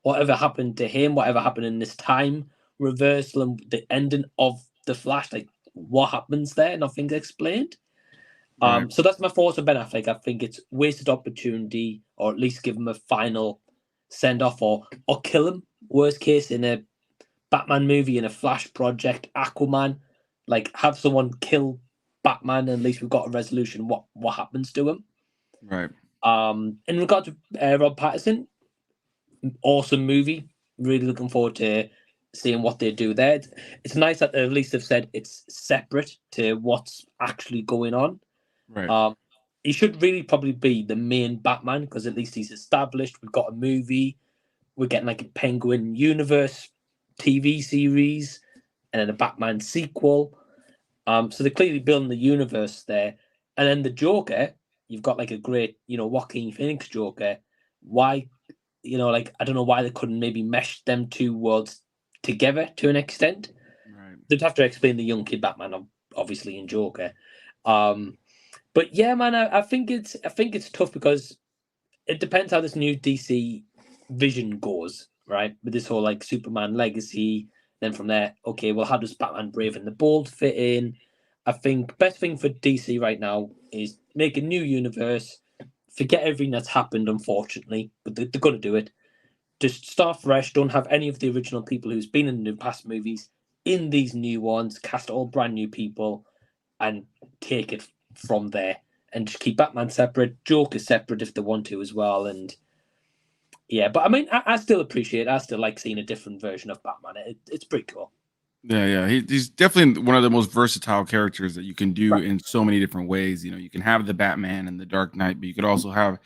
whatever happened to him, whatever happened in this time reversal and the ending of the Flash, like what happens there? Nothing's explained. Right. So that's my thoughts on Ben Affleck. I think it's wasted opportunity, or at least give him a final send off, or kill him. Worst case, in a Batman movie, in a Flash project, Aquaman, like have someone kill Batman, and at least we've got a resolution. What happens to him? Right. In regard to Rob Pattinson, awesome movie. Really looking forward to seeing what they do there. It's nice that they at least have said it's separate to what's actually going on. Right. He should really probably be the main Batman, because at least he's established. We've got a movie. We're getting like a Penguin universe TV series and then a Batman sequel. So they're clearly building the universe there. And then the Joker, you've got like a great, Joaquin Phoenix Joker. Why, I don't know why they couldn't maybe mesh them two worlds together to an extent. Right. They'd have to explain the young kid Batman, obviously, in Joker. But yeah, man, I think it's tough, because it depends how this new DC vision goes, right? With this whole like Superman legacy. Then from there, okay, well, how does Batman Brave and the Bold fit in? I think best thing for DC right now is make a new universe, forget everything that's happened, unfortunately, but they're going to do it. Just start fresh. Don't have any of the original people who's been in the past movies in these new ones. Cast all brand new people and take it from there. And just keep Batman separate, Joker separate if they want to as well. And yeah, but I mean, I still appreciate it. I still like seeing a different version of Batman. It's pretty cool. Yeah. He's definitely one of the most versatile characters that you can do Right. in so many different ways. You can have the Batman and the Dark Knight, but you could also have,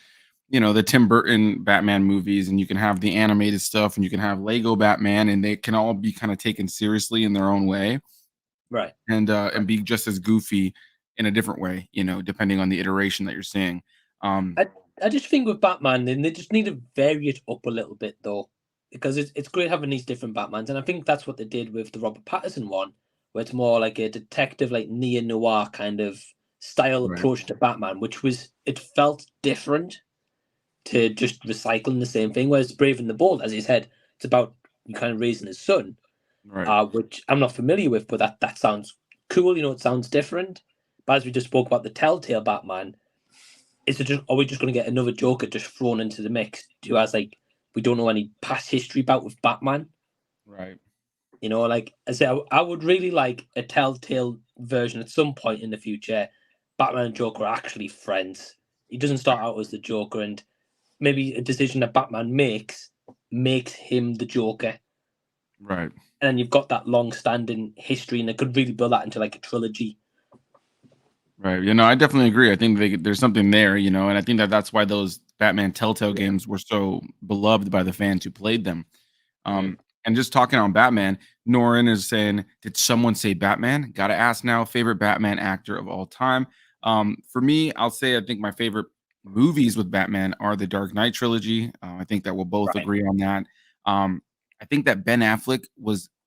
the Tim Burton Batman movies, and you can have the animated stuff, and you can have Lego Batman, and they can all be kind of taken seriously in their own way, Right. and be just as goofy in a different way, depending on the iteration that you're seeing. Um, I just think with Batman, then they just need to vary it up a little bit, though, because it's great having these different Batmans, and I think that's what they did with the Robert Pattinson one, where it's more like a detective, like neo noir kind of style right, approach to Batman, it felt different to just recycling the same thing. Whereas Brave and the Bold, as he said, it's about you kind of raising his son, right, which I'm not familiar with, but that sounds cool. It sounds different. But as we just spoke about the Telltale Batman, are we just going to get another Joker just thrown into the mix who has like we don't know any past history about with Batman? right. Like I say, I would really like a Telltale version at some point in the future. Batman and Joker are actually friends. He doesn't start out as the Joker, and maybe a decision that Batman makes him the Joker. Right. And then you've got that long-standing history, and they could really build that into like a trilogy. Right. I definitely agree. I think there's something there, and I think that's why those Batman Telltale games were so beloved by the fans who played them. And just talking on Batman, Norin is saying, did someone say Batman? Got to ask now, favorite Batman actor of all time. For me, I'll say I think my favorite movies with Batman are the Dark Knight trilogy. I think that we'll both Right. agree on that. I think that Ben Affleck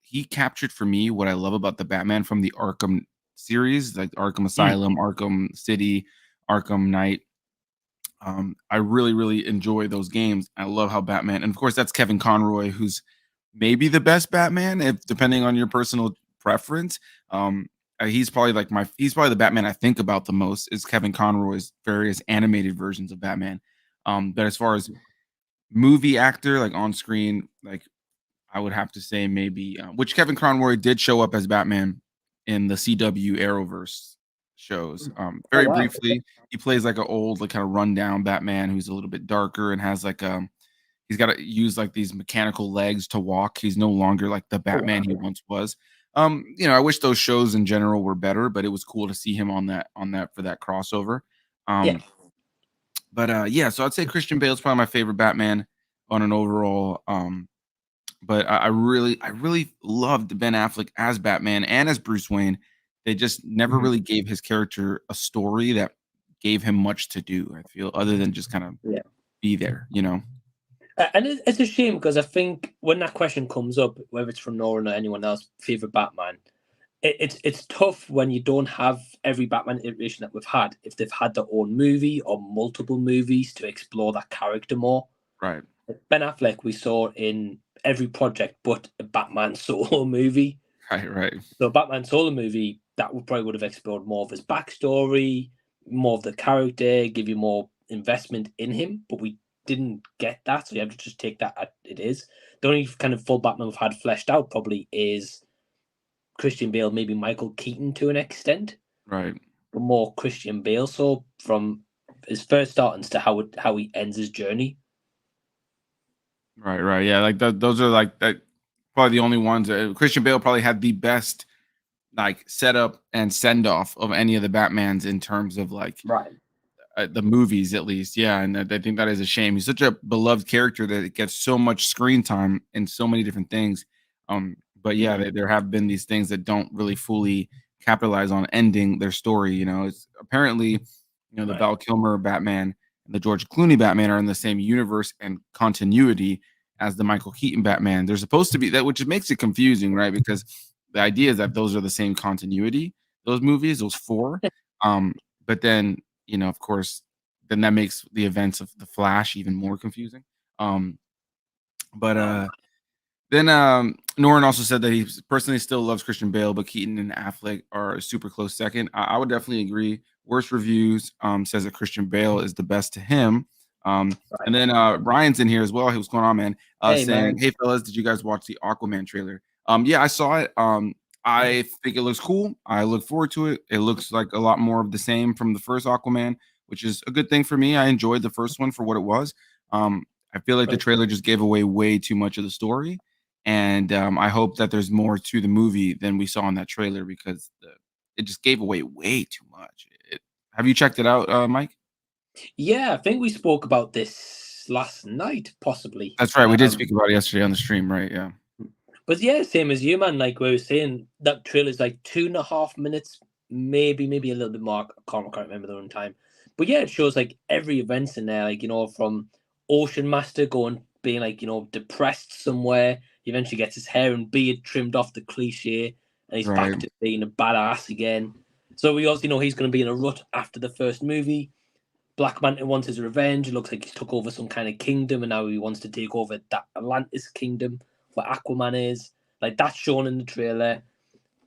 he captured for me what I love about the Batman from the Arkham series, like Arkham Asylum, Arkham City, Arkham Knight. I really, really enjoy those games. I love how Batman, and of course, that's Kevin Conroy, who's maybe the best Batman, if depending on your personal preference. He's probably he's probably the Batman I think about the most is Kevin Conroy's various animated versions of Batman. But as far as movie actor, like on screen, like I would have to say maybe which Kevin Conroy did show up as Batman in the CW Arrowverse shows. Oh Very wow. briefly, he plays like an old, like kind of rundown Batman who's a little bit darker and has like he's got to use like these mechanical legs to walk. He's no longer like the Oh wow. Batman he once was. I wish those shows in general were better, but it was cool to see him on that for that crossover. Yeah. But yeah, so I'd say Christian Bale's probably my favorite Batman on an overall. But I really loved Ben Affleck as Batman and as Bruce Wayne. They just never Mhm. really gave his character a story that gave him much to do. I feel other than just kind of Yeah. be there, you know. And it's a shame because I think when that question comes up, whether it's from Nolan or anyone else, favorite Batman, it's tough when you don't have every Batman iteration that we've had. If they've had their own movie or multiple movies to explore that character more. Right, Ben Affleck we saw in every project but a Batman solo movie. right. So a Batman solo movie that would have explored more of his backstory, more of the character, give you more investment in him. But we didn't get that, so you have to just take that as it is. The only kind of full Batman we've had fleshed out probably is Christian Bale, maybe Michael Keaton to an extent, Right. but more Christian Bale. So from his first startings to how he ends his journey. Right, right. Yeah, like those are like that probably the only ones. Christian Bale probably had the best like setup and send off of any of the Batmans in terms of like Right. the movies, at least. Yeah, and I think that is a shame. He's such a beloved character that it gets so much screen time in so many different things. But yeah, Mhm. there have been these things that don't really fully capitalize on ending their story. You know, it's apparently the Right. Val Kilmer Batman and the George Clooney Batman are in the same universe and continuity as the Michael Keaton Batman. They're supposed to be that, which makes it confusing, right? Because the idea is that those are the same continuity, those movies, those four. But then of course, then that makes the events of The Flash even more confusing. Um, but Oh, then Norin also said that he personally still loves Christian Bale, but Keaton and Affleck are a super close second. I would definitely agree. Worst reviews says that Christian Bale is the best to him. And right. then Ryan's in here as well. Hey, what's going on, man? Hey, Saying, man. "Hey, fellas, did you guys watch the Aquaman trailer?" Yeah, I saw it. I think it looks cool. I look forward to it. It looks like a lot more of the same from the first Aquaman, which is a good thing for me. I enjoyed the first one for what it was. I feel like the Right. trailer just gave away way too much of the story, and I hope that there's more to the movie than we saw in that trailer because it just gave away way too much. Have you checked it out, Mike? Yeah, I think we spoke about this last night, possibly. That's right. We did speak about it yesterday on the stream, right? Yeah. But yeah, same as you, man. Like we were saying, that trailer's like 2.5 minutes, maybe a little bit more. I can't remember the runtime. But yeah, it shows like every event in there, like from Ocean Master going being like depressed somewhere. He eventually gets his hair and beard trimmed off, the cliche, and he's Right. back to being a badass again. So we also know he's going to be in a rut after the first movie. Black Manta wants his revenge. It looks like he's took over some kind of kingdom, and now he wants to take over that Atlantis kingdom where Aquaman is. Like that's shown in the trailer.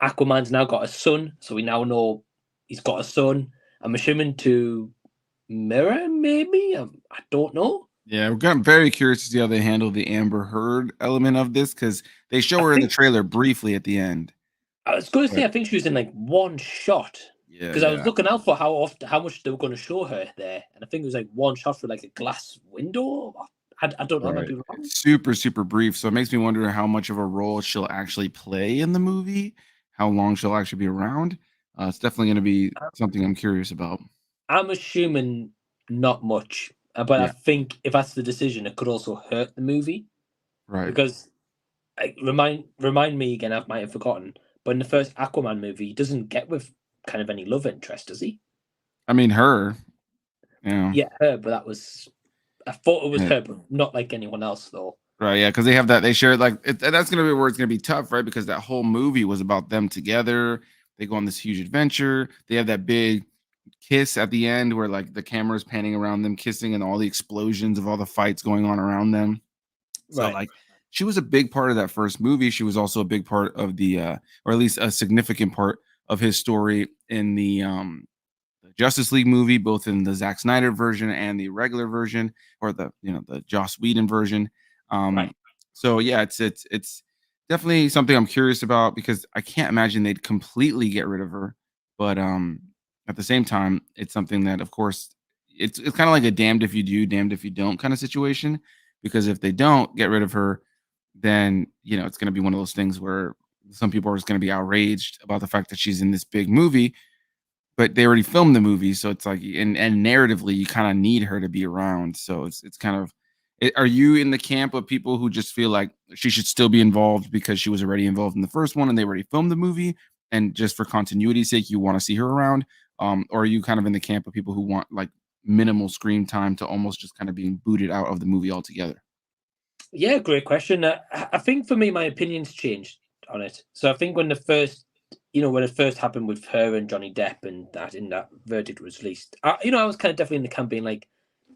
Aquaman's now got a son, so we now know he's got a son. I'm assuming to mirror, maybe. I don't know. Yeah, I'm very curious to see how they handle the Amber Heard element of this because they show I her in the think trailer briefly at the end. I was going to say But I think she was in like one shot yeah, because I was yeah. looking out for how much they were going to show her there, and I think it was like one shot for like a glass window. I don't know. I might Right. be wrong. It's super, super brief. So it makes me wonder how much of a role she'll actually play in the movie, how long she'll actually be around. It's definitely going to be something I'm curious about. I'm assuming not much, but I Yeah, think if that's the decision, it could also hurt the movie right. because remind me again. I might have forgotten, but in the first Aquaman movie, he doesn't get with kind of any love interest, does he? I mean, her, yeah, Yeah, her, but that was I thought it was yeah, her, but not like anyone else though. right. Yeah, because they have that, they share like, and that's going to be where it's going to be tough, right? Because that whole movie was about them together. They go on this huge adventure. They have that big kiss at the end where like the camera's panning around them kissing and all the explosions of all the fights going on around them. So Right, like she was a big part of that first movie. She was also a big part of the or at least a significant part of his story in the Justice League movie, both in the Zack Snyder version and the regular version, or the Joss Whedon version. Um, right. so yeah, it's definitely something I'm curious about because I can't imagine they'd completely get rid of her. But at the same time, it's something that, of course, it's kind of like a damned if you do, damned if you don't kind of situation. Because if they don't get rid of her, then it's going to be one of those things where some people are just going to be outraged about the fact that she's in this big movie, but they already filmed the movie, so it's like and narratively, you kinda need her to be around, so it's kind of Are you in the camp of people who just feel like she should still be involved because she was already involved in the first one and they already filmed the movie, and just for continuity's sake, you want to see her around? Or are you kind of in the camp of people who want like minimal screen time to almost just kind of being booted out of the movie altogether? Yeah, great question. I think for me, my opinions changed on it. So I think when the first, when it first happened with her and Johnny Depp and that verdict was released, I was kind of definitely in the campaign like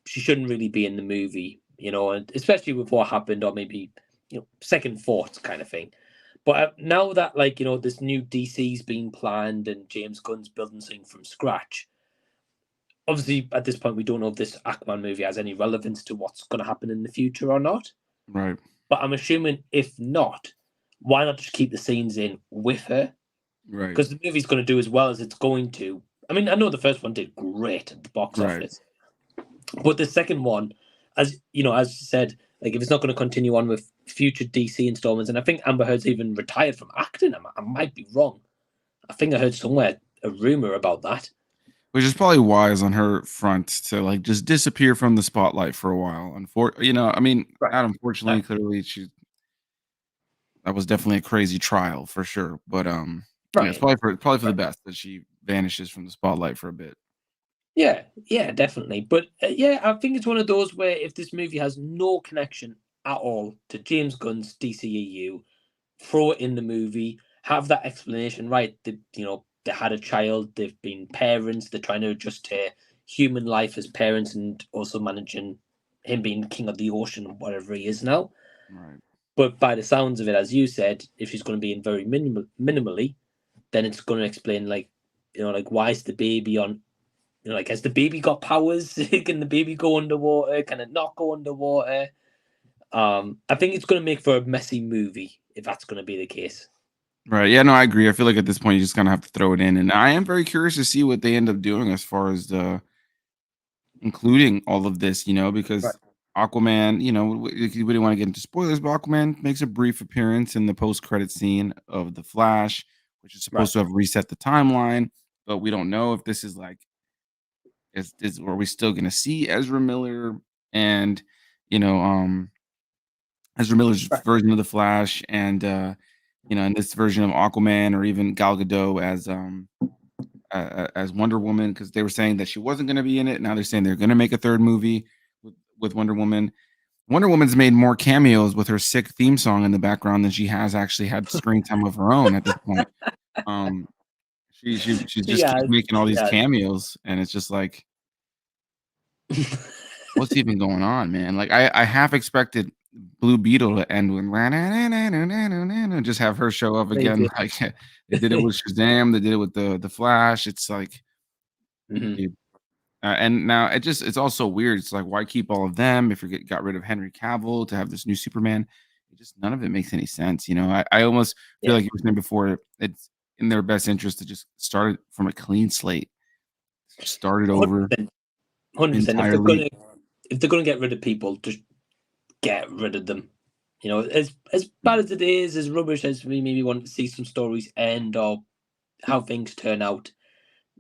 she shouldn't really be in the movie, and especially with what happened, or maybe second thoughts kind of thing. But now that this new DC's been planned and James Gunn's building something from scratch, obviously at this point we don't know if this Aquaman movie has any relevance to what's going to happen in the future or not. Right. But I'm assuming if not, why not just keep the scenes in with her? Right. Because the movie's going to do as well as it's going to. I mean, I know the first one did great at the box Right. office, but the second one, as you said, like if it's not going to continue on with future DC installments, and I think Amber Heard's even retired from acting. I might be wrong. I think I heard somewhere a rumor about that. Which is probably wise on her front to like just disappear from the spotlight for a while. I mean, Right. not unfortunately, clearly that was definitely a crazy trial for sure. But yeah, it's Right. probably for the best that she vanishes from the spotlight for a bit. Yeah, definitely. But yeah, I think it's one of those where if this movie has no connection at all to James Gunn's DCEU, throw it in the movie, have that explanation. Right, they had a child, they've been parents, they're trying to adjust to human life as parents, and also managing him being king of the ocean, whatever he is now. Right. But by the sounds of it, as you said, if she's going to be in very minimally, then it's going to explain like why is the baby on like, has the baby got powers? Can the baby go underwater? Can it not go underwater? I think it's going to make for a messy movie if that's going to be the case. Right. Yeah, no, I agree. I feel like at this point you just kind of have to throw it in. And I am very curious to see what they end up doing as far as the including all of this, Right. because Aquaman, we didn't want to get into spoilers, but Aquaman makes a brief appearance in the post-credit scene of The Flash, which is Right. supposed to have reset the timeline, but we don't know if this is like are we still gonna see Ezra Miller and you know, Ezra Miller's Right. version of the Flash and in this version of Aquaman, or even Gal Gadot as Wonder Woman, because they were saying that she wasn't going to be in it. Now they're saying they're going to make a third movie with Wonder Woman. Wonder Woman's made more cameos with her sick theme song in the background than she has actually had screen time of her own at this point. Um, she just Yeah. keeps making all these Yeah. cameos, and it's just like, what's even going on, man? Like I half expected Blue Beetle to end with and just have her show up again. Maybe. Like they did it with Shazam, they did it with the Flash. It's like, Mhm. dude. And now it's also weird. It's like, why keep all of them if you got rid of Henry Cavill to have this new Superman? None of it makes any sense. I almost feel Yeah. like you were saying before, it's in their best interest to just start it from a clean slate, start it over 100%. 100%. entirely. If they're gonna get rid of people, just get rid of them. As bad as it is, as rubbish as we maybe want to see some stories end or how things turn out,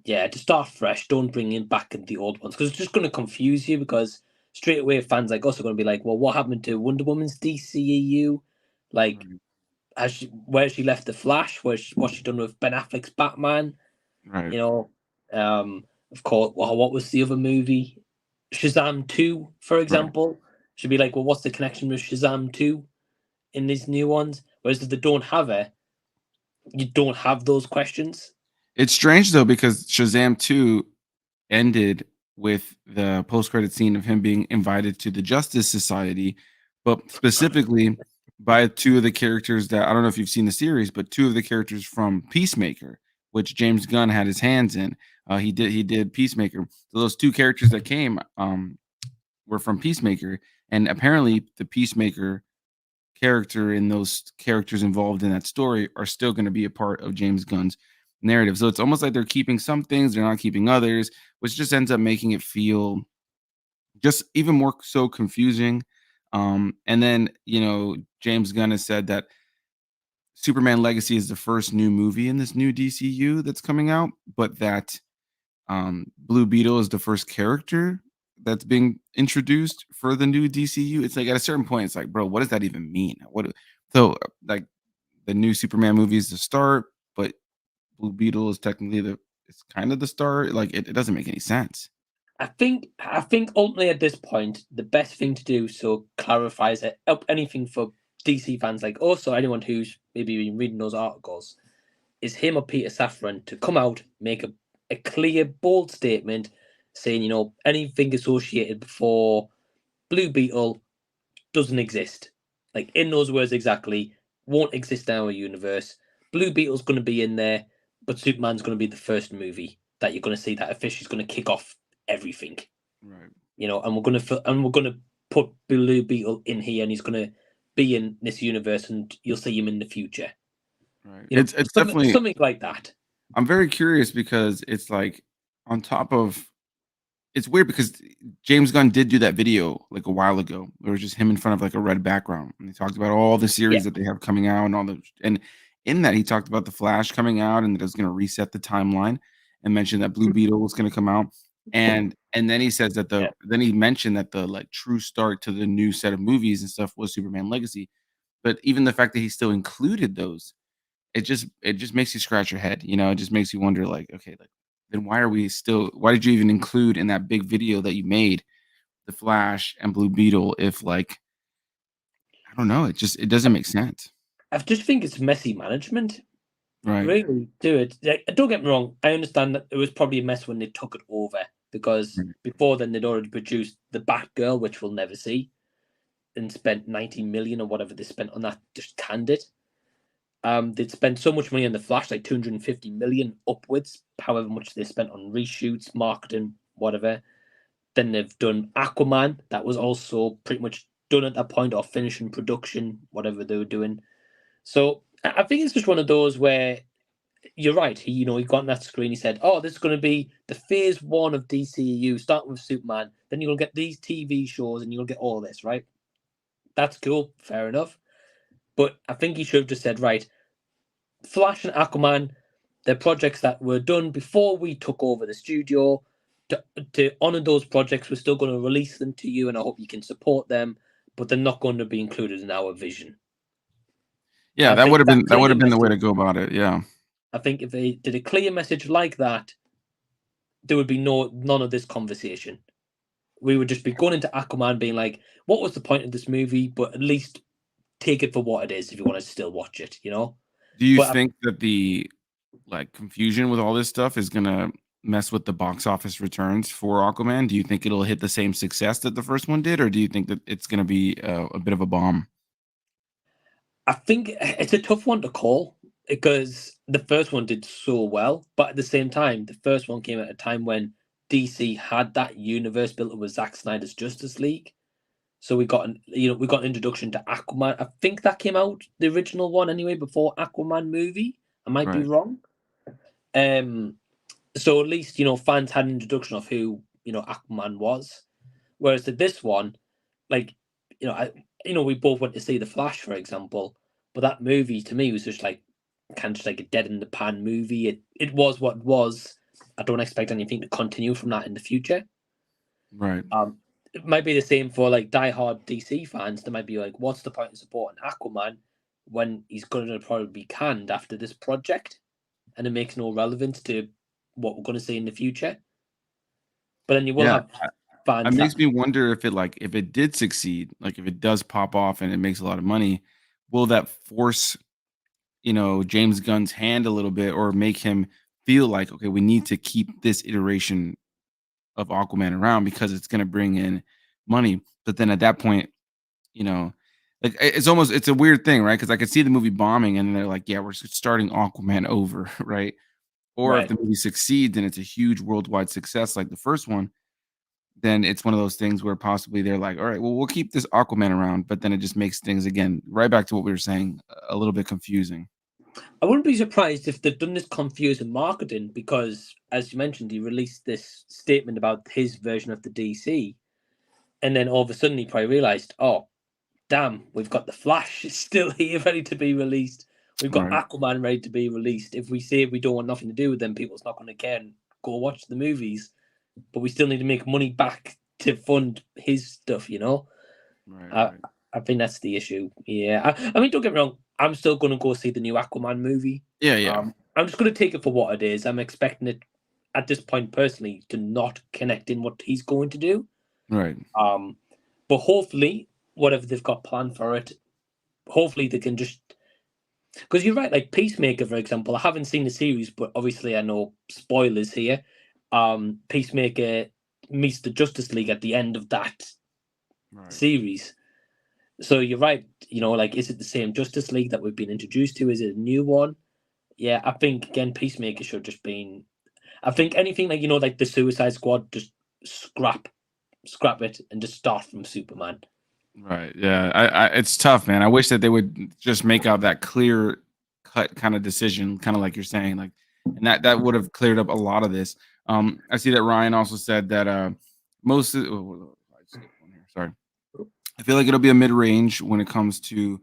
yeah, to start fresh. Don't bring in back in the old ones because it's just going to confuse you. Because straight away, fans like us are going to be like, "Well, what happened to Wonder Woman's DCEU? Like, Right. where she left the Flash? What's she done with Ben Affleck's Batman? Right. You know, of course. Well, what was the other movie? Shazam 2, for Right. example. Should be like, well, what's the connection with Shazam 2 in these new ones? Whereas if they don't have it, you don't have those questions. It's strange though, because Shazam 2 ended with the post-credit scene of him being invited to the Justice Society, but specifically by two of the characters that I don't know if you've seen the series, but two of the characters from Peacemaker, which James Gunn had his hands in. He did Peacemaker. So those two characters that came were from Peacemaker, and apparently the Peacemaker character and those characters involved in that story are still going to be a part of James Gunn's narrative. So it's almost like they're keeping some things, they're not keeping others, which just ends up making it feel just even more so confusing. And then, James Gunn has said that Superman Legacy is the first new movie in this new DCU that's coming out, but that Blue Beetle is the first character that's being introduced for the new DCU. It's like at a certain point, it's like, bro, what does that even mean? Like the new Superman movie is the start, but Blue Beetle is technically it's kind of the start. Like it doesn't make any sense. I think ultimately at this point, the best thing to do so clarifies it up anything for DC fans like us or anyone who's maybe been reading those articles is him or Peter Safran to come out, make a clear, bold statement saying, anything associated before Blue Beetle doesn't exist. Like in those words exactly, won't exist in our universe. Blue Beetle's going to be in there, but Superman's going to be the first movie that you're going to see that officially is going to kick off everything. Right. And we're going to put Blue Beetle in here, and he's going to be in this universe, and you'll see him in the future. Right. It's definitely something like that. I'm very curious because it's like on top of it's weird because James Gunn did do that video like a while ago. It was just him in front of like a red background. And he talked about all the Yeah. series that they have coming out and in that he talked about the Flash coming out and that it was gonna reset the timeline and mentioned that Blue Beetle was gonna come out. And then he says that then he mentioned that the like true start to the new set of movies and stuff was Superman Legacy. But even the fact that he still included those, it just makes you scratch your head, It just makes you wonder, like, okay, like, then why did you even include in that big video that you made the Flash and Blue Beetle if, like, I don't know, it doesn't make sense. I just think it's messy management. Right. Really do it. Like, don't get me wrong. I understand that it was probably a mess when they took it over because Right. before then they'd already produced the Batgirl, which we'll never see, and spent 90 million or whatever they spent on that. Just canned it. They'd spent so much money on the Flash, like 250 million upwards, however much they spent on reshoots, marketing, whatever. Then they've done Aquaman, that was also pretty much done at that point, or finishing production, whatever they were doing. So I think it's just one of those where you're right. He got on that screen. He said, "Oh, this is going to be the phase one of DCU, starting with Superman. Then you'll get these TV shows, and you'll get all this, right? That's cool, fair enough. But I think he should have just said, right, Flash and Aquaman, they're projects that were done before we took over the studio. To honor those projects, we're still going to release them to you, and I hope you can support them. But they're not going to be included in our vision." Yeah, I that think would've been clear the way message. to go about it, yeah. I think if they did a clear message like that, there would be none of this conversation. We would just be going into Aquaman being like, what was the point of this movie? But at least take it for what it is if you want to still watch it, Do you But think that the, like, confusion with all this stuff is gonna mess with the box office returns for Aquaman? Do you think it'll hit the same success that the first one did, or do you think that it's gonna be a bit of a bomb? I think it's a tough one to call because the first one did so well. But at the same time, the first one came at a time when DC had that universe built up with Zack Snyder's Justice League. So we got an introduction to Aquaman. I think that came out the original one anyway before Aquaman movie. I might be Right. wrong. So at least fans had an introduction of who Aquaman was. Whereas to this one, like we both went to see the Flash, for example, but that movie to me was just like kind of just like a dead in the pan movie. It was what it was. I don't expect anything to continue from that in the future. Right. It might be the same for like diehard DC fans. They might be like, "What's the point of supporting Aquaman when he's going to probably be canned after this project, and it makes no relevance to what we're going to see in the future?" But then you will Yeah. have It fans that makes me wonder if it did succeed, like, if it does pop off and it makes a lot of money, will that force, James Gunn's hand a little bit or make him feel like, "Okay, we need to keep this iteration of Aquaman around because it's gonna bring in money." But then at that point, you know, like, it's a weird thing, right? Because I could see the movie bombing and they're like, "Yeah, we're starting Aquaman over," right? Or if right. the movie succeeds and it's a huge worldwide success like the first one, then it's one of those things where possibly they're like, "All right, well, we'll keep this Aquaman around," but then it just makes things again, right back to what we were saying, a little bit confusing. I wouldn't be surprised if they've done this confusing marketing because, as you mentioned, he released this statement about his version of the DC, and then all of a sudden he probably realized, "Oh, damn, we've got the Flash still here, ready to be released. We've got Right. Aquaman ready to be released. If we say we don't want nothing to do with them, people's not going to care and go watch the movies. But we still need to make money back to fund his stuff. Right, I right. I think that's the issue. Yeah, I mean, don't get me wrong. I'm still gonna go see the new Aquaman movie. Yeah, yeah. I'm just gonna take it for what it is. I'm expecting it at this point personally to not connect in what he's going to do. Right. Um, but hopefully, whatever they've got planned for it, hopefully they can just because you're right. Like Peacemaker, for example, I haven't seen the series, but obviously I know spoilers here. Peacemaker meets the Justice League at the end of that Right. series. So you're right. Like, is it the same Justice League that we've been introduced to? Is it a new one? Yeah, I think again, Peacemaker should just been. I think anything like like the Suicide Squad, just scrap it, and just start from Superman. Right. Yeah. It's tough, man. I wish that they would just make out that clear cut kind of decision, kind of like you're saying, like, and that would have cleared up a lot of this. I see that Ryan also said that most of I skipped one here. Sorry. I feel like it'll be a mid range when it comes to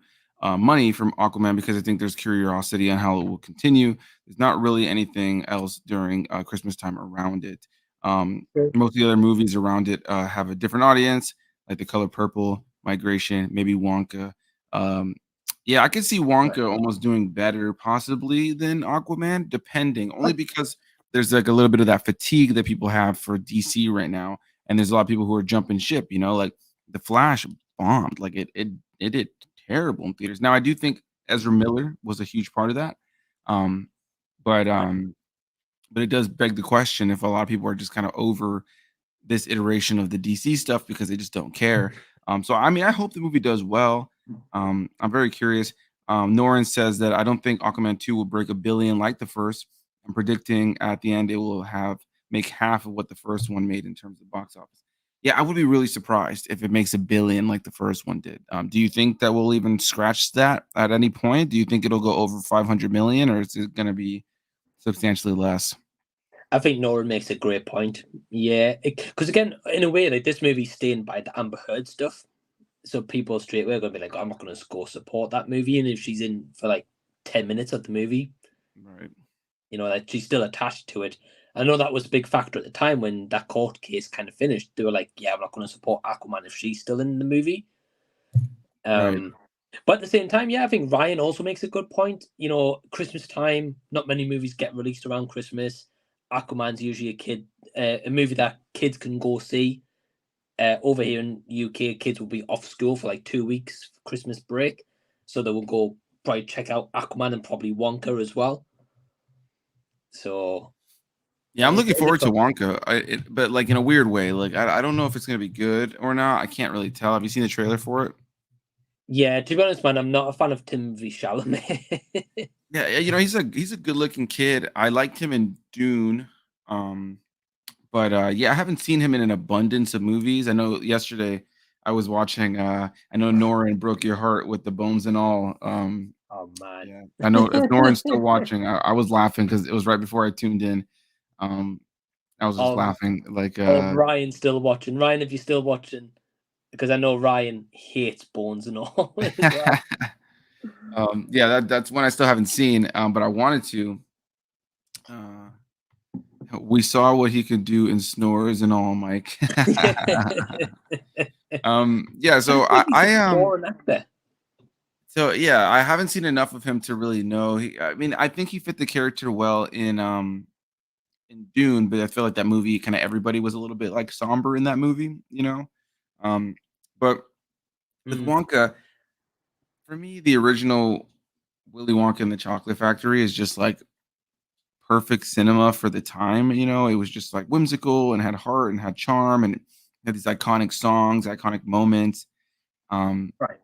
money from Aquaman because I think there's curiosity on how it will continue. There's not really anything else during Christmas time around it. Most of the other movies around it have a different audience, like The Color Purple, Migration, maybe Wonka. Um, yeah, I could see Right. Wonka almost doing better, possibly than Aquaman, depending. Only because there's like a little bit of that fatigue that people have for DC right now, and there's a lot of people who are jumping ship. Like The Flash bombed, like it did terrible in theaters. Now I do think Ezra Miller was a huge part of that, um, but um, but it does beg the question if a lot of people are just kind of over this iteration of the DC stuff because they just don't care. So I mean, I hope the movie does well. I'm very curious. Norin says that I don't think Aquaman 2 will break a billion like the first. I'm predicting at the end it will have make half of what the first one made in terms of box office. Yeah, I would be really surprised if it makes a billion like the first one did. Do you think that we'll even scratch that at any point? Do you think it'll go over 500 million, or is it going to be substantially less? I think Nora makes a great point. Yeah, because again, in a way, like this movie's stained by the Amber Heard stuff. So people straight away are going to be like, I'm not going to go support that movie. And if she's in for like 10 minutes of the movie, Right. that she's still attached to it. I know that was a big factor at the time when that court case kind of finished. They were like, yeah, I'm not going to support Aquaman if she's still in the movie. Right. But at the same time, yeah, I think Ryan also makes a good point. Christmas time, not many movies get released around Christmas. Aquaman's usually a movie that kids can go see. Over here in UK, kids will be off school for like 2 weeks for Christmas break, so they will go probably check out Aquaman and probably Wonka as well. So Yeah, I'm looking it's forward to got- Wonka, but like in a weird way. Like I don't know if it's gonna be good or not. I can't really tell. Have you seen the trailer for it? yeah, to be honest, man, I'm not a fan of Timothy Chalamet. Yeah, yeah, he's a good looking kid. I liked him in Dune. Um, but yeah, I haven't seen him in an abundance of movies. I know yesterday I was watching. I know Norin broke your heart with the bones and all. Oh man. Yeah, I know if Norin's still watching, I was laughing because it was right before I tuned in. Um, I was just um, laughing like Ryan's still watching. Ryan, if you're still watching, because I know Ryan hates Bones and all as well. Yeah, that's one I still haven't seen, but I wanted to. Uh, we saw what he could do in snores and all, Mike. Yeah, I so feel like he's more an actor. so yeah, I haven't seen enough of him to really know. I mean, I think he fit the character well in Dune, but I feel like that movie kind of everybody was a little bit like somber in that movie. Um, but with Mm, Wonka, for me, the original Willy Wonka and the Chocolate Factory is just like perfect cinema for the time. It was just like whimsical and had heart and had charm and had these iconic songs, iconic moments. Um, right,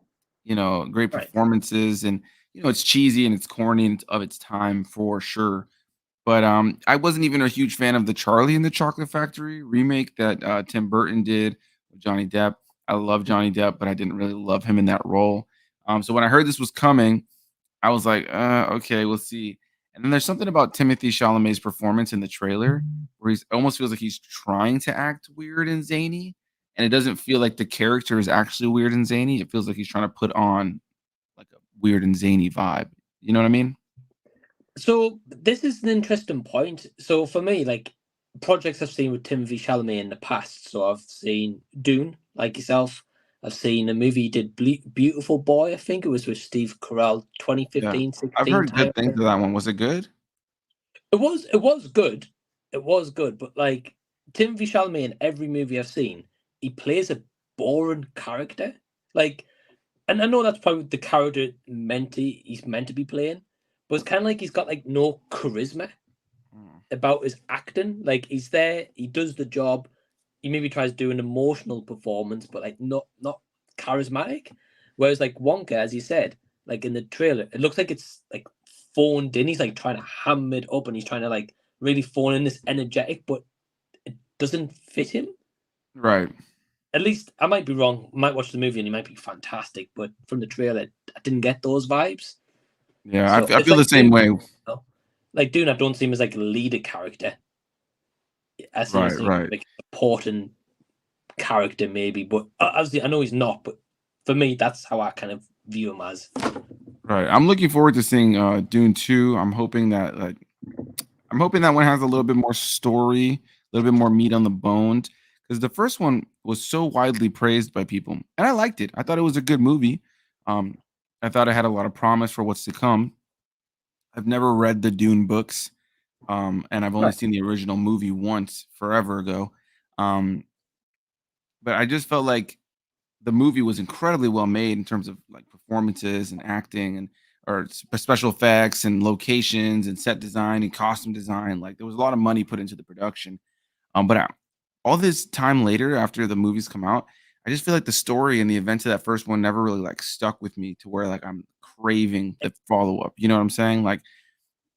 Great right. performances, and it's cheesy and it's corny and it's of its time for sure. But I wasn't even a huge fan of the Charlie and the Chocolate Factory remake that Tim Burton did with Johnny Depp. I love Johnny Depp, but I didn't really love him in that role. So when I heard this was coming, I was like, okay, we'll see. And then there's something about Timothy Chalamet's performance in the trailer where he's almost feels like he's trying to act weird and zany, and it doesn't feel like the character is actually weird and zany. It feels like he's trying to put on like a weird and zany vibe. You know what I mean? So this is an interesting point. So for me, like projects I've seen with Timothy Chalamet in the past. So I've seen Dune, like yourself. I've seen a movie he did, Beautiful Boy. I think it was with Steve Carell, Yeah. 2015, I've 16 heard time. good things of that one. Was it good? It was good. It was good, but like Timothy Chalamet in every movie I've seen, he plays a boring character. Like, and I know that's probably the character he's meant to be playing, but it's kind of like he's got like no charisma Mm. about his acting. Like he's there, he does the job. He maybe tries to do an emotional performance, but like not charismatic. Whereas like Wonka, as you said, like in the trailer, it looks like it's like phoned in. He's like trying to ham it up, and he's trying to like really phone in this energetic, but it doesn't fit him. Right. At least I might be wrong. I might watch the movie and he might be fantastic, but from the trailer, I didn't get those vibes. Yeah, So I it's feel the like same Dune. way. You know? Like Dune, I don't see him as like a leader character. I see him as Right, like, right. like a supporting character, maybe. But as I know he's not. But for me, that's how I kind of view him as. Right. I'm looking forward to seeing Dune 2. I'm hoping that one has a little bit more story, a little bit more meat on the bone. Because the first one was so widely praised by people. And I liked it. I thought it was a good movie. Um, I thought it had a lot of promise for what's to come. I've never read the Dune books. And I've only Right. seen the original movie once forever ago. Um, but I just felt like the movie was incredibly well made in terms of like performances and acting and or special effects and locations and set design and costume design. Like there was a lot of money put into the production. All this time later, after the movies come out, I just feel like the story and the events of that first one never really like stuck with me to where like I'm craving the follow up. You know what I'm saying? Like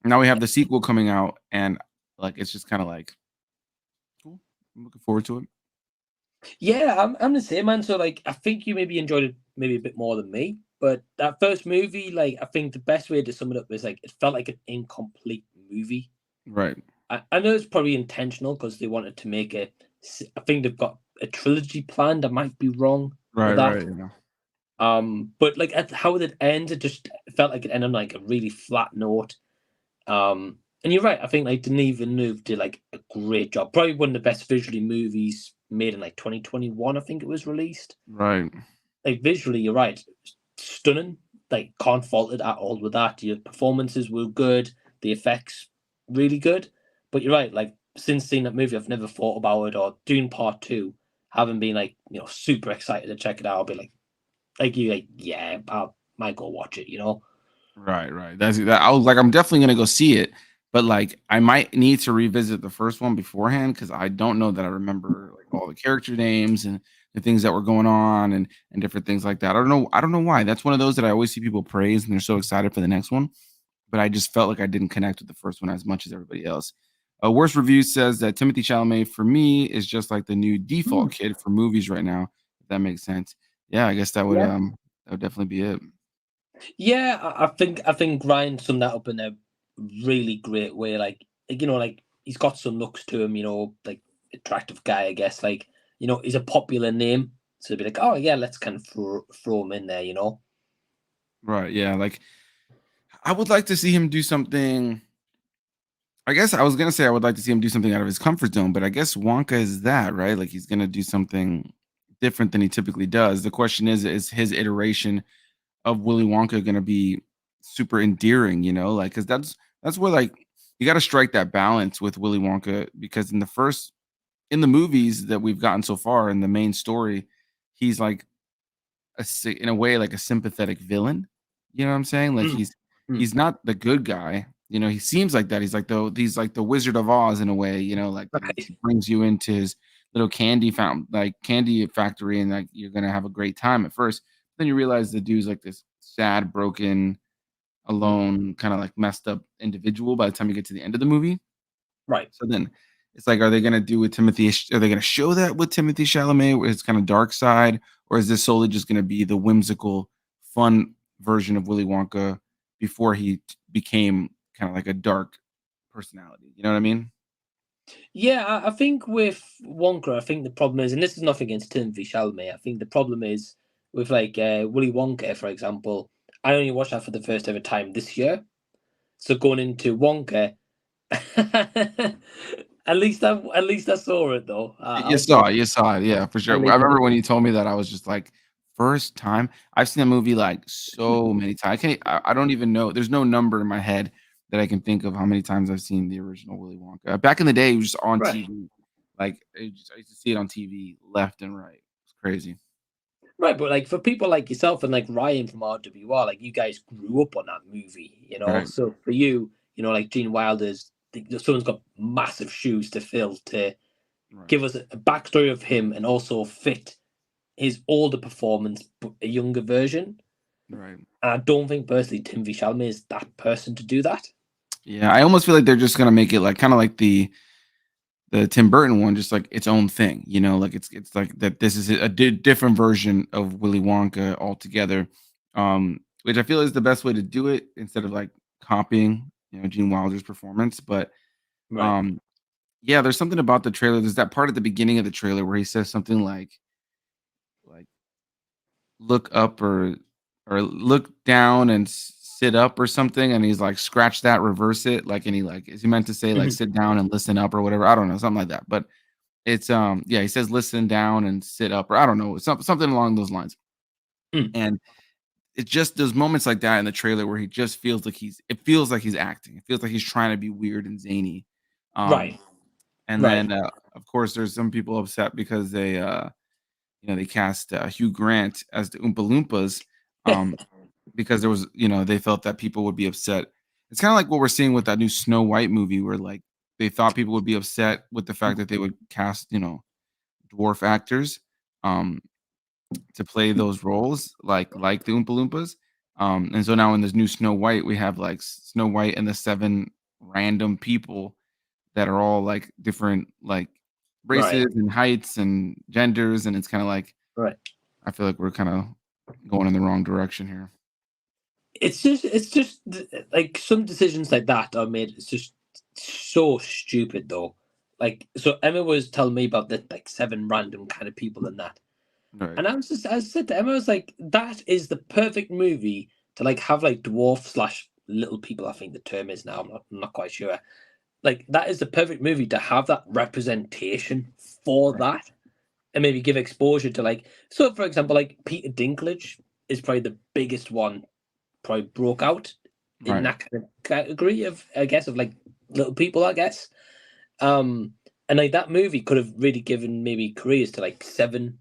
now we have the sequel coming out, and like it's just kind of like cool. I'm looking forward to it. Yeah, I'm the same, man. So like, I think you maybe enjoyed it maybe a bit more than me. But that first movie, like, I think the best way to sum it up is like it felt like an incomplete movie. Right. I know it's probably intentional because they wanted to make it. I think they've got a trilogy planned. I might be wrong with Right. that. Right. Yeah. But like at how it ends, it just felt like it ended on like a really flat note. And you're right. I think like Denis Villeneuve did like a great job. Probably one of the best visually movies made in like 2021. I think it was released. Right. Like visually, you're right. Stunning. Like can't fault it at all with that. Your performances were good. The effects really good. But you're right. Like since seeing that movie, I've never thought about it or doing part two. Haven't been like super excited to check it out. I'll be like you like yeah, I might go watch it. Right, right. That's that. I was like, I'm definitely gonna go see it, but like, I might need to revisit the first one beforehand because I don't know that I remember like all the character names and the things that were going on and different things like that. I don't know. I don't know why. That's one of those that I always see people praise and they're so excited for the next one, but I just felt like I didn't connect with the first one as much as everybody else. Worst review says that Timothy Chalamet for me is just like the new default kid for movies right now. If that makes sense. Yeah, I guess Yeah. that would definitely be it. Yeah, I think Ryan summed that up in a really great way. Like he's got some looks to him, like attractive guy, I guess. Like, he's a popular name. So they'd be like, oh yeah, let's kind of throw him in there. Right. Yeah. Like I would like to see him do something. I guess I was gonna say I would like to see him do something out of his comfort zone, but I guess Wonka is that, right? Like he's gonna do something different than he typically does. The question is his iteration of Willy Wonka gonna be super endearing, like because that's where like you gotta strike that balance with Willy Wonka because in the movies that we've gotten so far in the main story, he's like in a way like a sympathetic villain. You know what I'm saying? Like Mm, mm. he's not the good guy. He seems like that. He's like the Wizard of Oz in a way. Like Right. he brings you into his little candy fountain, like candy factory, and like you're gonna have a great time at first. Then you realize the dude's like this sad, broken, Mm, alone, kind of like messed up individual by the time you get to the end of the movie. right. So then it's like, are they gonna do with Timothy? Are they gonna show that with Timothy Chalamet, with his kind of dark side, or is this solely just gonna be the whimsical, fun version of Willy Wonka before he became kind of like a dark personality? You know what I mean? Yeah, I think with Wonka, I think the problem is, and this is nothing against Timothy Chalamet. I think the problem is with like Willy Wonka, for example. I only watched that for the first ever time this year. So going into Wonka, at least I saw it though. You I'll say saw it, yeah, for at sure. I least I remember did. when you told me that, I was just like, first time I've seen a movie, like, so many times. I don't even know, there's no number in my head that I can think of how many times I've seen the original Willy Wonka. Back in the day, it was just on Right. TV. Like, I used to see it on TV left and right. It's crazy. Right, but like for people like yourself and like Ryan from RWR, like you guys grew up on that movie, you know. Right, So for you, like Gene Wilder's, someone's got massive shoes to fill to right, give us a backstory of him and also fit his older performance, but a younger version. right. And I don't think personally Timothy Chalamet is that person to do that. Yeah, I almost feel like they're just gonna make it like kinda like the Tim Burton one, just like its own thing, like it's like that this is a different version of Willy Wonka altogether, which I feel is the best way to do it instead of like copying, Gene Wilder's performance. But Right. um, yeah, there's something about the trailer. There's that part at the beginning of the trailer where he says something like look up or look down and sit up or something, and he's like scratch that, reverse it, like, and he like is he meant to say like Mhm. sit down and listen up or whatever? I don't know, something like that, but it's, yeah, he says, "Listen down and sit up," or I don't know, something along those lines, Mm. and it's just those moments like that in the trailer where he just feels like it feels like he's acting. It feels like he's trying to be weird and zany, Right. and Right. then, of course, there's some people upset because they cast, Hugh Grant as the Oompa Loompas, um, because there was they felt that people would be upset. It's kinda like what we're seeing with that new Snow White movie where, like, they thought people would be upset with the fact that they would cast, dwarf actors, um, to play those roles, like the Oompa Loompas. And so now in this new Snow White, we have like Snow White and the seven random people that are all like different like Right. races and heights and genders, and it's kind of like Right. I feel like we're kind of going in the wrong direction here. It's just like some decisions like that are made. It's just so stupid though. Like so, Emma was telling me about the like seven random kind of people in that, Right, and I said to Emma, I was like, that is the perfect movie to like have like dwarf slash little people. I think the term is now. I'm not quite sure. Like that is the perfect movie to have that representation for right, that, and maybe give exposure to like. So, for example, like Peter Dinklage is probably the biggest one probably broke out in right. that kind of category of, I guess, of like little people, I guess. Um, and like that movie could have really given maybe careers to like seven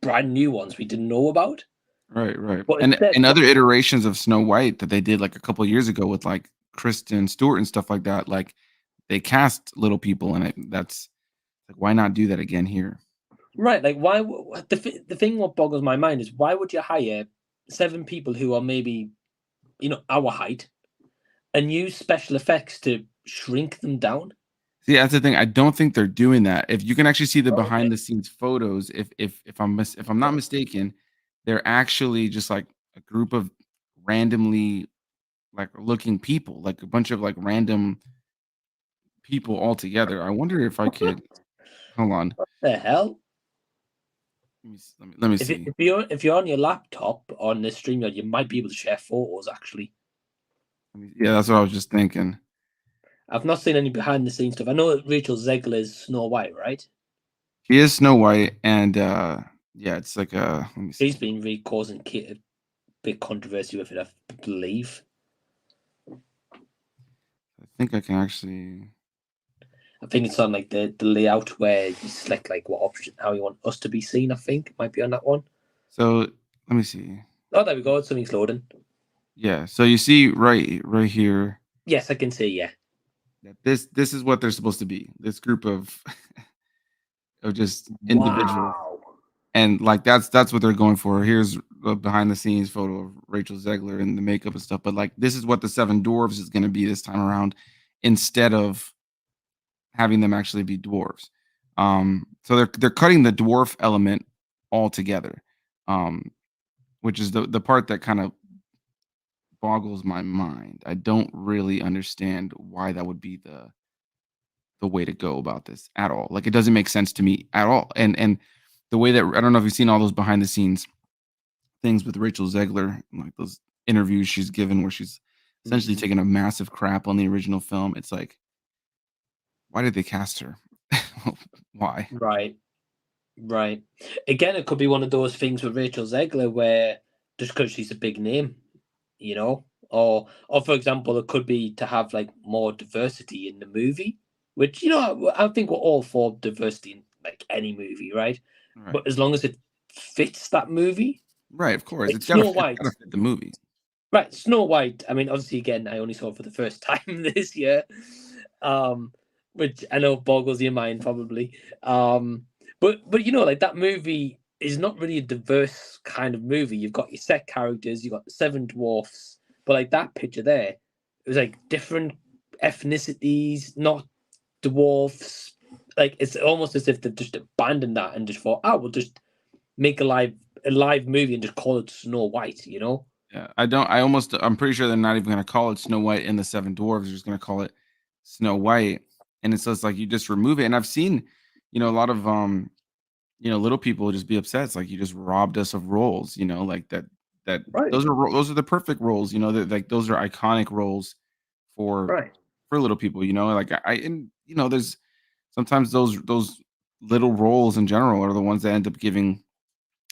brand new ones we didn't know about. Right, right. But And instead, other iterations of Snow White that they did like a couple years ago with like Kristen Stewart and stuff like that, like they cast little people in it. That's like why not do that again here? right, like why the thing what boggles my mind is why would you hire seven people who are maybe our height and use special effects to shrink them down? See, that's the thing. I don't think they're doing that. If you can actually see the Oh, okay. behind the scenes photos, if I'm not mistaken, they're actually just like a group of randomly like looking people, like a bunch of like random people all together. I wonder if I could hold on. The hell? Let me see. If you're on your laptop on the StreamYard, you might be able to share photos. Actually, Yeah, that's what I was just thinking. I've not seen any behind the scenes stuff. I know that Rachel Zegler is Snow White, right? She is Snow White, and yeah, it's like let me She's see. been really causing a big controversy with it, I believe. I think I can actually. I think it's on like the layout where you select like what option how you want us to be seen. I think it might be on that one. So let me see. Oh, there we go. Something's loading. Yeah, so you see right here Yes, I can see. Yeah. that this is what they're supposed to be. This group of of just individuals, Wow. and like that's what they're going for. Here's a behind the scenes photo of Rachel Zegler and the makeup and stuff. But like this is what the Seven Dwarves is going to be this time around, instead of having them actually be dwarves. So they're cutting the dwarf element altogether, um, which is the part that kind of boggles my mind. I don't really understand why that would be the way to go about this at all. Like it doesn't make sense to me at all. And the way that I don't know if you've seen all those behind the scenes things with Rachel Zegler, like those interviews she's given where she's essentially Mhm. taking a massive crap on the original film. It's like why did they cast her? Why? Right. Right. Again, it could be one of those things with Rachel Zegler where just because she's a big name, or for example, it could be to have like more diversity in the movie, which I think we're all for diversity in like any movie, right? Right. But as long as it fits that movie, Right, of course. like Snow White, Gotta fit the movie. right? Snow White. I mean, obviously, again, I only saw it for the first time this year, um, which I know boggles your mind probably. But like that movie is not really a diverse kind of movie. You've got your set characters, you've got the seven dwarfs, but like that picture there, it was like different ethnicities, not dwarfs. Like it's almost as if they've just abandoned that and just thought, oh, we'll just make a live movie and just call it Snow White, you know? Yeah, I'm pretty sure they're not even gonna call it Snow White and the Seven Dwarfs, they're just gonna call it Snow White, and it's like you just remove it, and I've seen, a lot of, little people just be upset. It's like, "You just robbed us of roles," like that Right, those are the perfect roles, that like, those are iconic roles for right, little people, like, and, there's sometimes those little roles in general are the ones that end up giving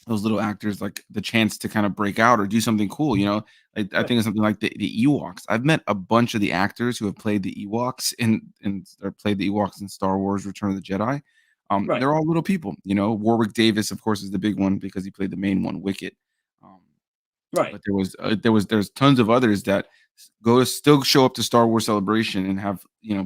those little actors like the chance to kind of break out or do something cool, Like I right, think of something like the Ewoks. I've met a bunch of the actors who have played the Ewoks in or played the Ewoks in Star Wars Return of the Jedi. right, They're all little people, Warwick Davis, of course, is the big one because he played the main one, Wicket. Um, right. but there's tons of others that go to still show up to Star Wars Celebration and have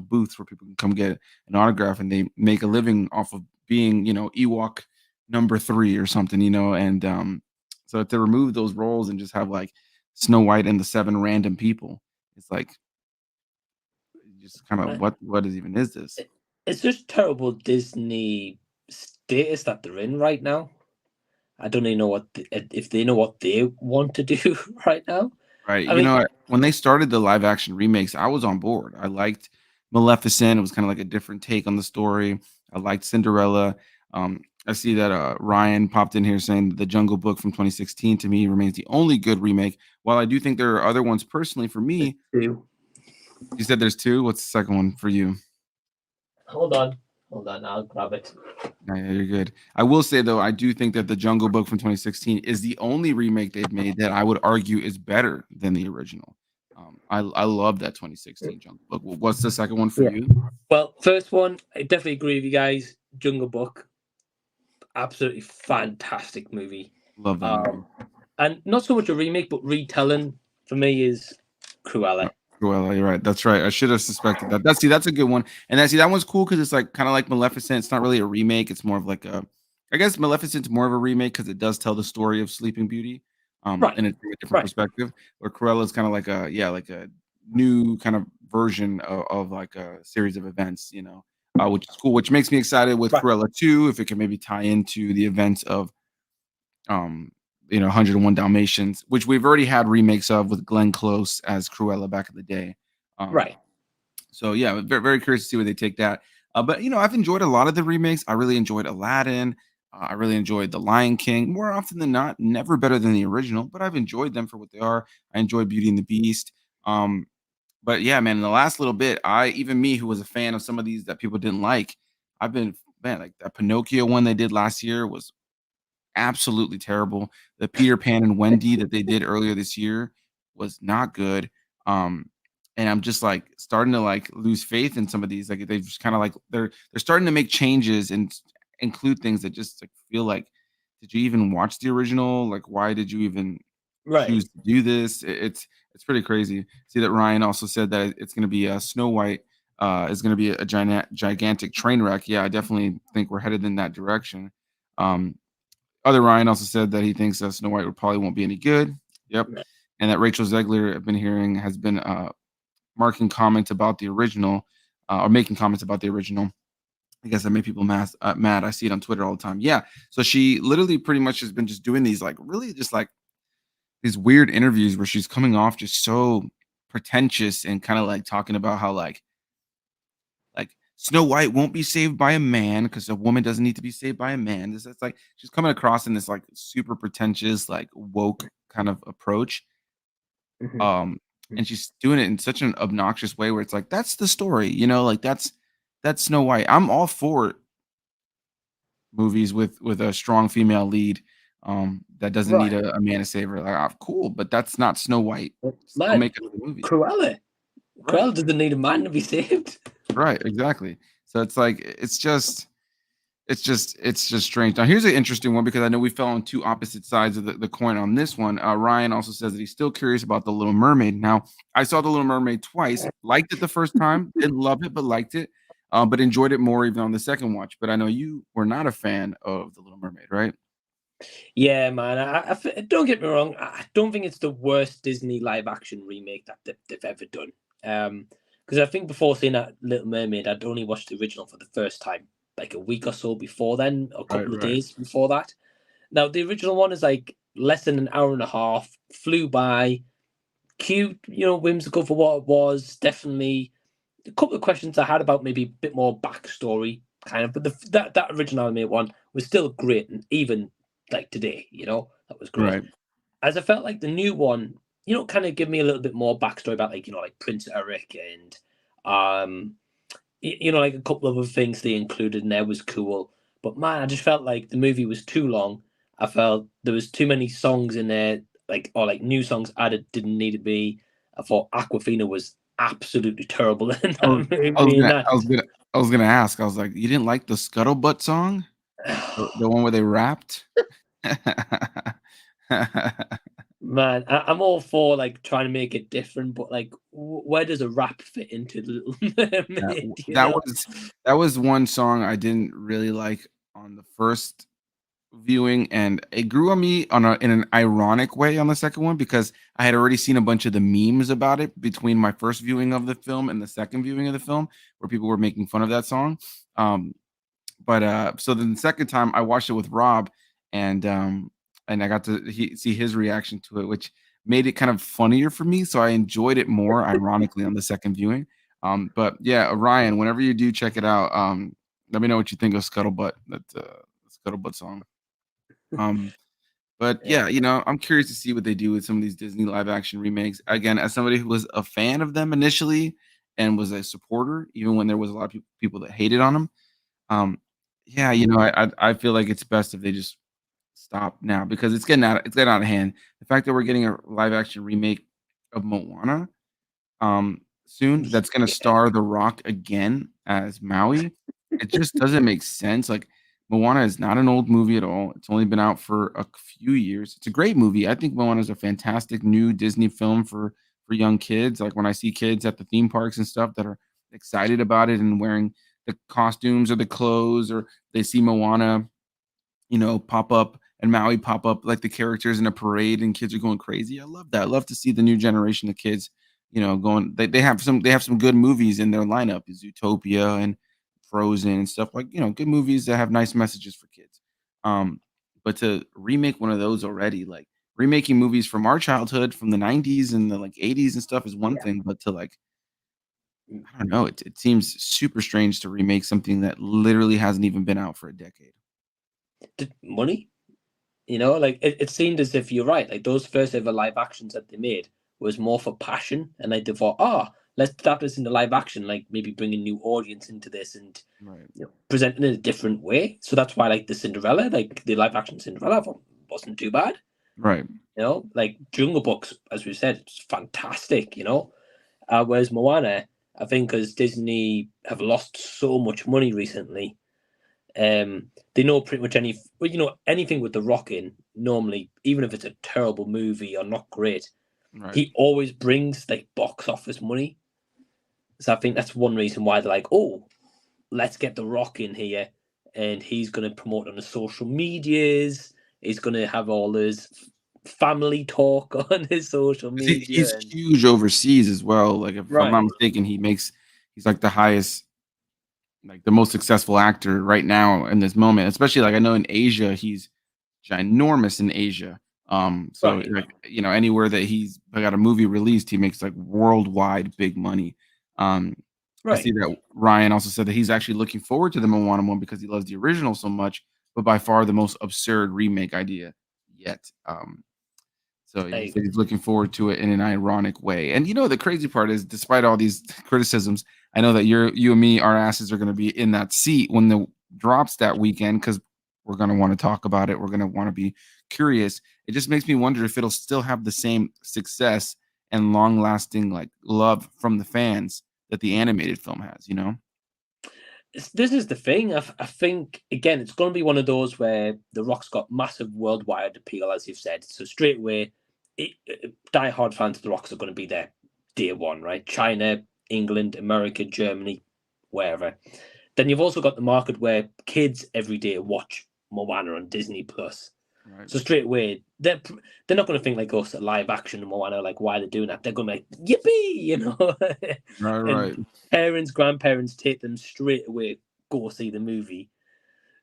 booths where people can come get an autograph and they make a living off of being Ewok number 3 or something, and so to remove those roles and just have like Snow White and the 7 random people, it's like just kind of Uh, what is even is this? It's just terrible Disney status that they're in right now. I don't even know if they know what they want to do right now. Right. I mean, When they started the live action remakes, I was on board. I liked Maleficent. It was kind of like a different take on the story. I liked Cinderella. I see that Ryan popped in here saying the Jungle Book from 2016 to me remains the only good remake. While I do think there are other ones personally for there's me, two. you said there's two. What's the second one for you? Hold on, hold on. I'll grab it. Yeah, yeah, you're good. I will say though, I do think that the Jungle Book from 2016 is the only remake they've made that I would argue is better than the original. I love that 2016 Jungle Book. What's the second one for Yeah. you? Well, first one, I definitely agree with you guys. Jungle Book, absolutely fantastic movie. Love that movie. Um, and not so much a remake, but retelling for me is Uh, Cruella. Cruella, you're right. That's right. I should have suspected that. That's a good one. And that one's cool because it's like kind of like Maleficent. It's not really a remake. It's more of like a, I guess Maleficent's more of a remake because it does tell the story of Sleeping Beauty, Right, and it's from a different right, perspective. Where Cruella's kind of like a like a new kind of version of like a series of events, which is cool. Which makes me excited with right, Cruella 2 if it can maybe tie into the events of um 101 Dalmatians, which we've already had remakes of with Glenn Close as Cruella back in the day. um right. so yeah, very, very curious to see where they take that. But I've enjoyed a lot of the remakes. I really enjoyed Aladdin. I really enjoyed The Lion King. More often than not, never better than the original, but I've enjoyed them for what they are. I enjoy Beauty and the Beast. But yeah, man, in the last little bit, even me who was a fan of some of these that people didn't like, I've been, man, like that Pinocchio one they did last year was absolutely terrible. The Peter Pan and Wendy that they did earlier this year was not good. Um, and I'm just like starting to like lose faith in some of these. Like they just kind of like they're starting to make changes and include things that just like feel like, did you even watch the original? Like, why did you even Right. choose to do this? It's pretty crazy. See that Ryan also said that it's going to be Snow White is going to be a gigantic train wreck. Yeah, I definitely think we're headed in that direction. Um, Other Ryan also said that he thinks Snow White would probably won't be any good. Yep. Right. And that Rachel Zegler, I've been hearing, has been marking comments about the original or making comments about the original. I guess that made people mad. I see it on Twitter all the time. Yeah. So she literally pretty much has been just doing these like really just like these weird interviews where she's coming off just so pretentious and kind of like talking about how like Snow White won't be saved by a man because a woman doesn't need to be saved by a man. This it's like she's coming across in this like super pretentious, like woke kind of approach. Mhm. Um, and she's doing it in such an obnoxious way where it's like, that's the story, like that's Snow White. I'm all for movies with a strong female lead, that doesn't need Right. a man to save her. Like, cool, but that's not Snow White. Still Man, make another movie. Cruella. Right. Cruella doesn't need a man to be saved. Right, exactly. So it's like it's just strange. Now here's an interesting one because I know we fell on two opposite sides of the coin on this one. Ryan also says that he's still curious about the Little Mermaid. Now I saw the Little Mermaid twice, liked it the first time, didn't love it, but liked it, but enjoyed it more even on the second watch. But I know you were not a fan of the Little Mermaid, right? Yeah, man. Don't get me wrong. I don't think it's the worst Disney live action remake that they've ever done. Because I think before seeing that Little Mermaid, I'd only watched the original for the first time like a week or so before then, a Right, couple of right. days before that. Now the original one is like less than an hour and a half, flew by, cute, whimsical for what it was. Definitely a couple of questions I had about maybe a bit more backstory, kind of. But that original animated one was still great, and even like today, that was great. Right. As I felt like the new one, kind of give me a little bit more backstory about like like Prince Eric and like a couple of other things they included in there was cool. But man, I just felt like the movie was too long. I felt there was too many songs in there, or new songs added didn't need to be. I thought Aquafina was absolutely terrible in I was that I was movie. And gonna that, I was gonna I was gonna ask. I was like, you didn't like the Scuttlebutt song? The one where they rapped? man, I'm all for like trying to make it different, but like, where does a rap fit into the Little Yeah, Mermaid? that was one song I didn't really like on the first viewing, and it grew on me in an ironic way on the second one because I had already seen a bunch of the memes about it between my first viewing of the film and the second viewing of the film, where people were making fun of that song. Um, but so then the second time I watched it with Rob, and and I got to see his reaction to it, which made it kind of funnier for me. So I enjoyed it more, ironically, on the second viewing. But yeah, Ryan, whenever you do check it out, let me know what you think of Scuttlebutt, that Scuttlebutt song. Um, but Yeah, yeah, I'm curious to see what they do with some of these Disney live action remakes. Again, as somebody who was a fan of them initially and was a supporter, even when there was a lot of people that hated on them. um, yeah, I feel like it's best if they just stop now because it's getting out of hand. The fact that we're getting a live action remake of Moana, soon, that's gonna yeah, star The Rock again as Maui. It just doesn't make sense. Like, Moana is not an old movie at all. It's only been out for a few years. It's a great movie. I think Moana is a fantastic new Disney film for young kids. Like, when I see kids at the theme parks and stuff that are excited about it and wearing the costumes or the clothes, or they see Moana, pop up and Maui pop up like the characters in a parade and kids are going crazy. I love that. I love to see the new generation of kids, going they have some good movies in their lineup, Zootopia and Frozen and stuff like, good movies that have nice messages for kids. Um, but to remake one of those already, like remaking movies from our childhood from the 90s and the like 80s and stuff is one yeah. thing, but to like, I don't know, it seems super strange to remake something that literally hasn't even been out for a decade. Money. Like it seemed as if you're right. Like those first ever live actions that they made was more for passion, and like they thought, let's adapt this into live action, like maybe bring a new audience into this and Right. present it in a different way. So that's why, like the Cinderella, like the live action Cinderella, I thought wasn't too bad. Right. Like Jungle Books, as we said, it's fantastic. Whereas Moana, I think, because Disney have lost so much money recently, they know pretty much anything with the Rock in. Normally, even if it's a terrible movie or not great, Right. he always brings like box office money. So I think that's one reason why they're like, oh, let's get the Rock in here, and he's going to promote on the social medias. He's going to have all his family talk on his social 'Cause media, he's and huge overseas as well. Like, if I'm not right, mistaken, he's like the highest, like the most successful actor right now in this moment. Especially like I know in Asia, he's ginormous in Asia. So right, like, anywhere that he's got a movie released, he makes like worldwide big money. Um, I see right. that Ryan also said that he's actually looking forward to the Moana one because he loves the original so much, but by far the most absurd remake idea yet. So he said he's looking forward to it in an ironic way. And the crazy part is, despite all these criticisms, I know that you and me, our asses are going to be in that seat when the drops that weekend, because we're going to want to talk about it. We're going to want to be curious. It just makes me wonder if it'll still have the same success and long lasting like love from the fans that the animated film has. This is the thing. I think again, it's going to be one of those where The Rock's got massive worldwide appeal, as you've said. So straight away, die-hard fans of The Rock's are going to be there day one, right? China, England, America, Germany, wherever. Then you've also got the market where kids every day watch Moana on Disney Plus. Right. So straight away, they're not going to think like us, live action Moana, like why they're doing that. They're going to be like, yippee, Right. Parents, grandparents take them straight away, go see the movie.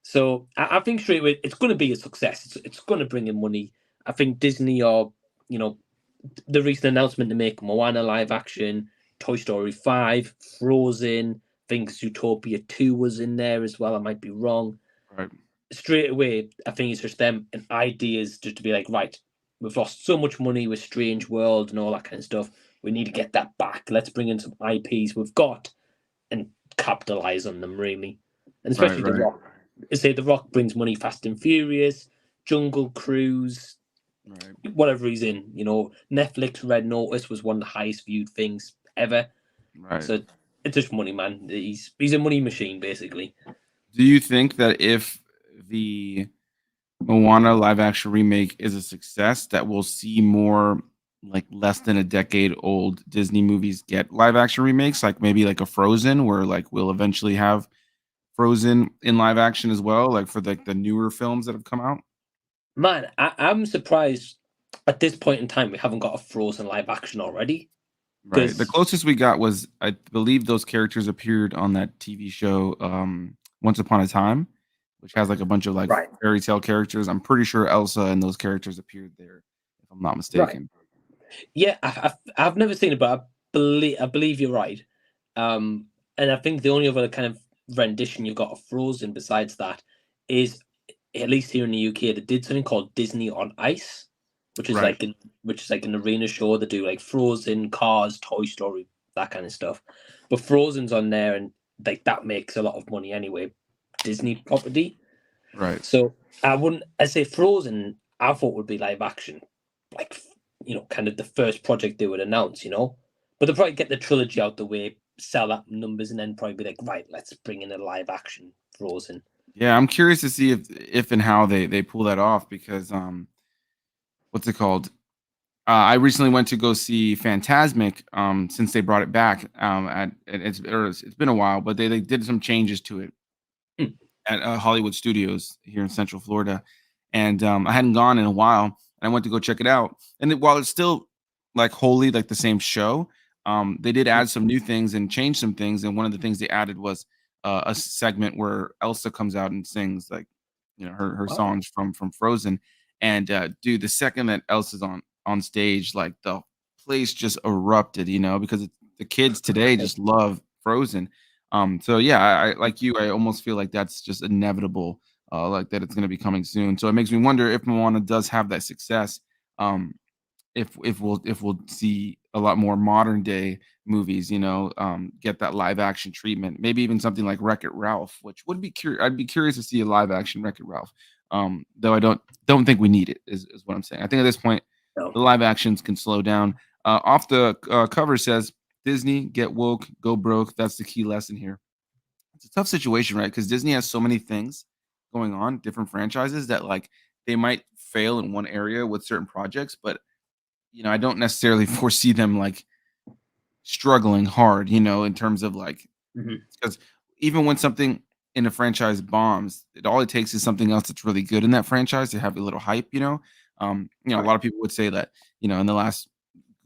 So I think straight away it's going to be a success. It's going to bring in money. I think Disney are, the recent announcement to make Moana live action, Toy Story 5, Frozen, I think Zootopia 2 was in there as well. I might be wrong. Right. Straight away, I think it's just them and ideas just to be like, right, we've lost so much money with Strange World and all that kind of stuff. We need to get that back. Let's bring in some IPs we've got and capitalize on them, really. And especially The Rock. The Rock brings money. Fast and Furious, Jungle Cruise, whatever he's in. Netflix Red Notice was one of the highest viewed things ever. Right. So it's just money, man. He's a money machine, basically. Do you think that if the Moana live action remake is a success, that we'll see more like less than a decade old Disney movies get live action remakes, like maybe like a Frozen, where like we'll eventually have Frozen in live action as well, like for the newer films that have come out? Man, I'm surprised at this point in time we haven't got a Frozen live action already. Right. The closest we got was, I believe, those characters appeared on that TV show Once Upon a Time, which has like a bunch of like fairy tale characters. I'm pretty sure Elsa and those characters appeared there, if I'm not mistaken. Right. Yeah, I've never seen it, but I believe you're right. And I think the only other kind of rendition you've got of Frozen besides that is, at least here in the UK, they did something called Disney on Ice, which is like an arena show. They do like Frozen, Cars, Toy Story, that kind of stuff. But Frozen's on there, and like that makes a lot of money anyway. Disney property, right? So I say Frozen, I thought would be live action, like kind of the first project they would announce, But they'll probably get the trilogy out the way, sell up numbers, and then probably be like, right, let's bring in a live action Frozen. Yeah, I'm curious to see if and how they pull that off, because what's it called? I recently went to go see Fantasmic since they brought it back. It's been a while, but they did some changes to it at Hollywood Studios here in Central Florida, and I hadn't gone in a while, and I went to go check it out. And while it's still like wholly like the same show, they did add some new things and change some things. And one of the things they added was a segment where Elsa comes out and sings like her songs from Frozen. And dude, the second that Elsa's on stage, like the place just erupted, because the kids today just love Frozen. So yeah, I like you, I almost feel like that's just inevitable, like that it's going to be coming soon. So it makes me wonder if Moana does have that success, if we'll see a lot more modern day movies, get that live action treatment. Maybe even something like Wreck-It Ralph, which would be I'd be curious to see a live action Wreck-It Ralph. Though I don't think we need it, is what I'm saying. I think at this point, the live actions can slow down. Off the cover says, Disney, get woke, go broke. That's the key lesson here. It's a tough situation, right? Because Disney has so many things going on, different franchises, that like they might fail in one area with certain projects, but I don't necessarily foresee them like struggling hard, in terms of like, because even when something in a franchise bombs, all it takes is something else that's really good in that franchise to have a little hype. A lot of people would say that, in the last,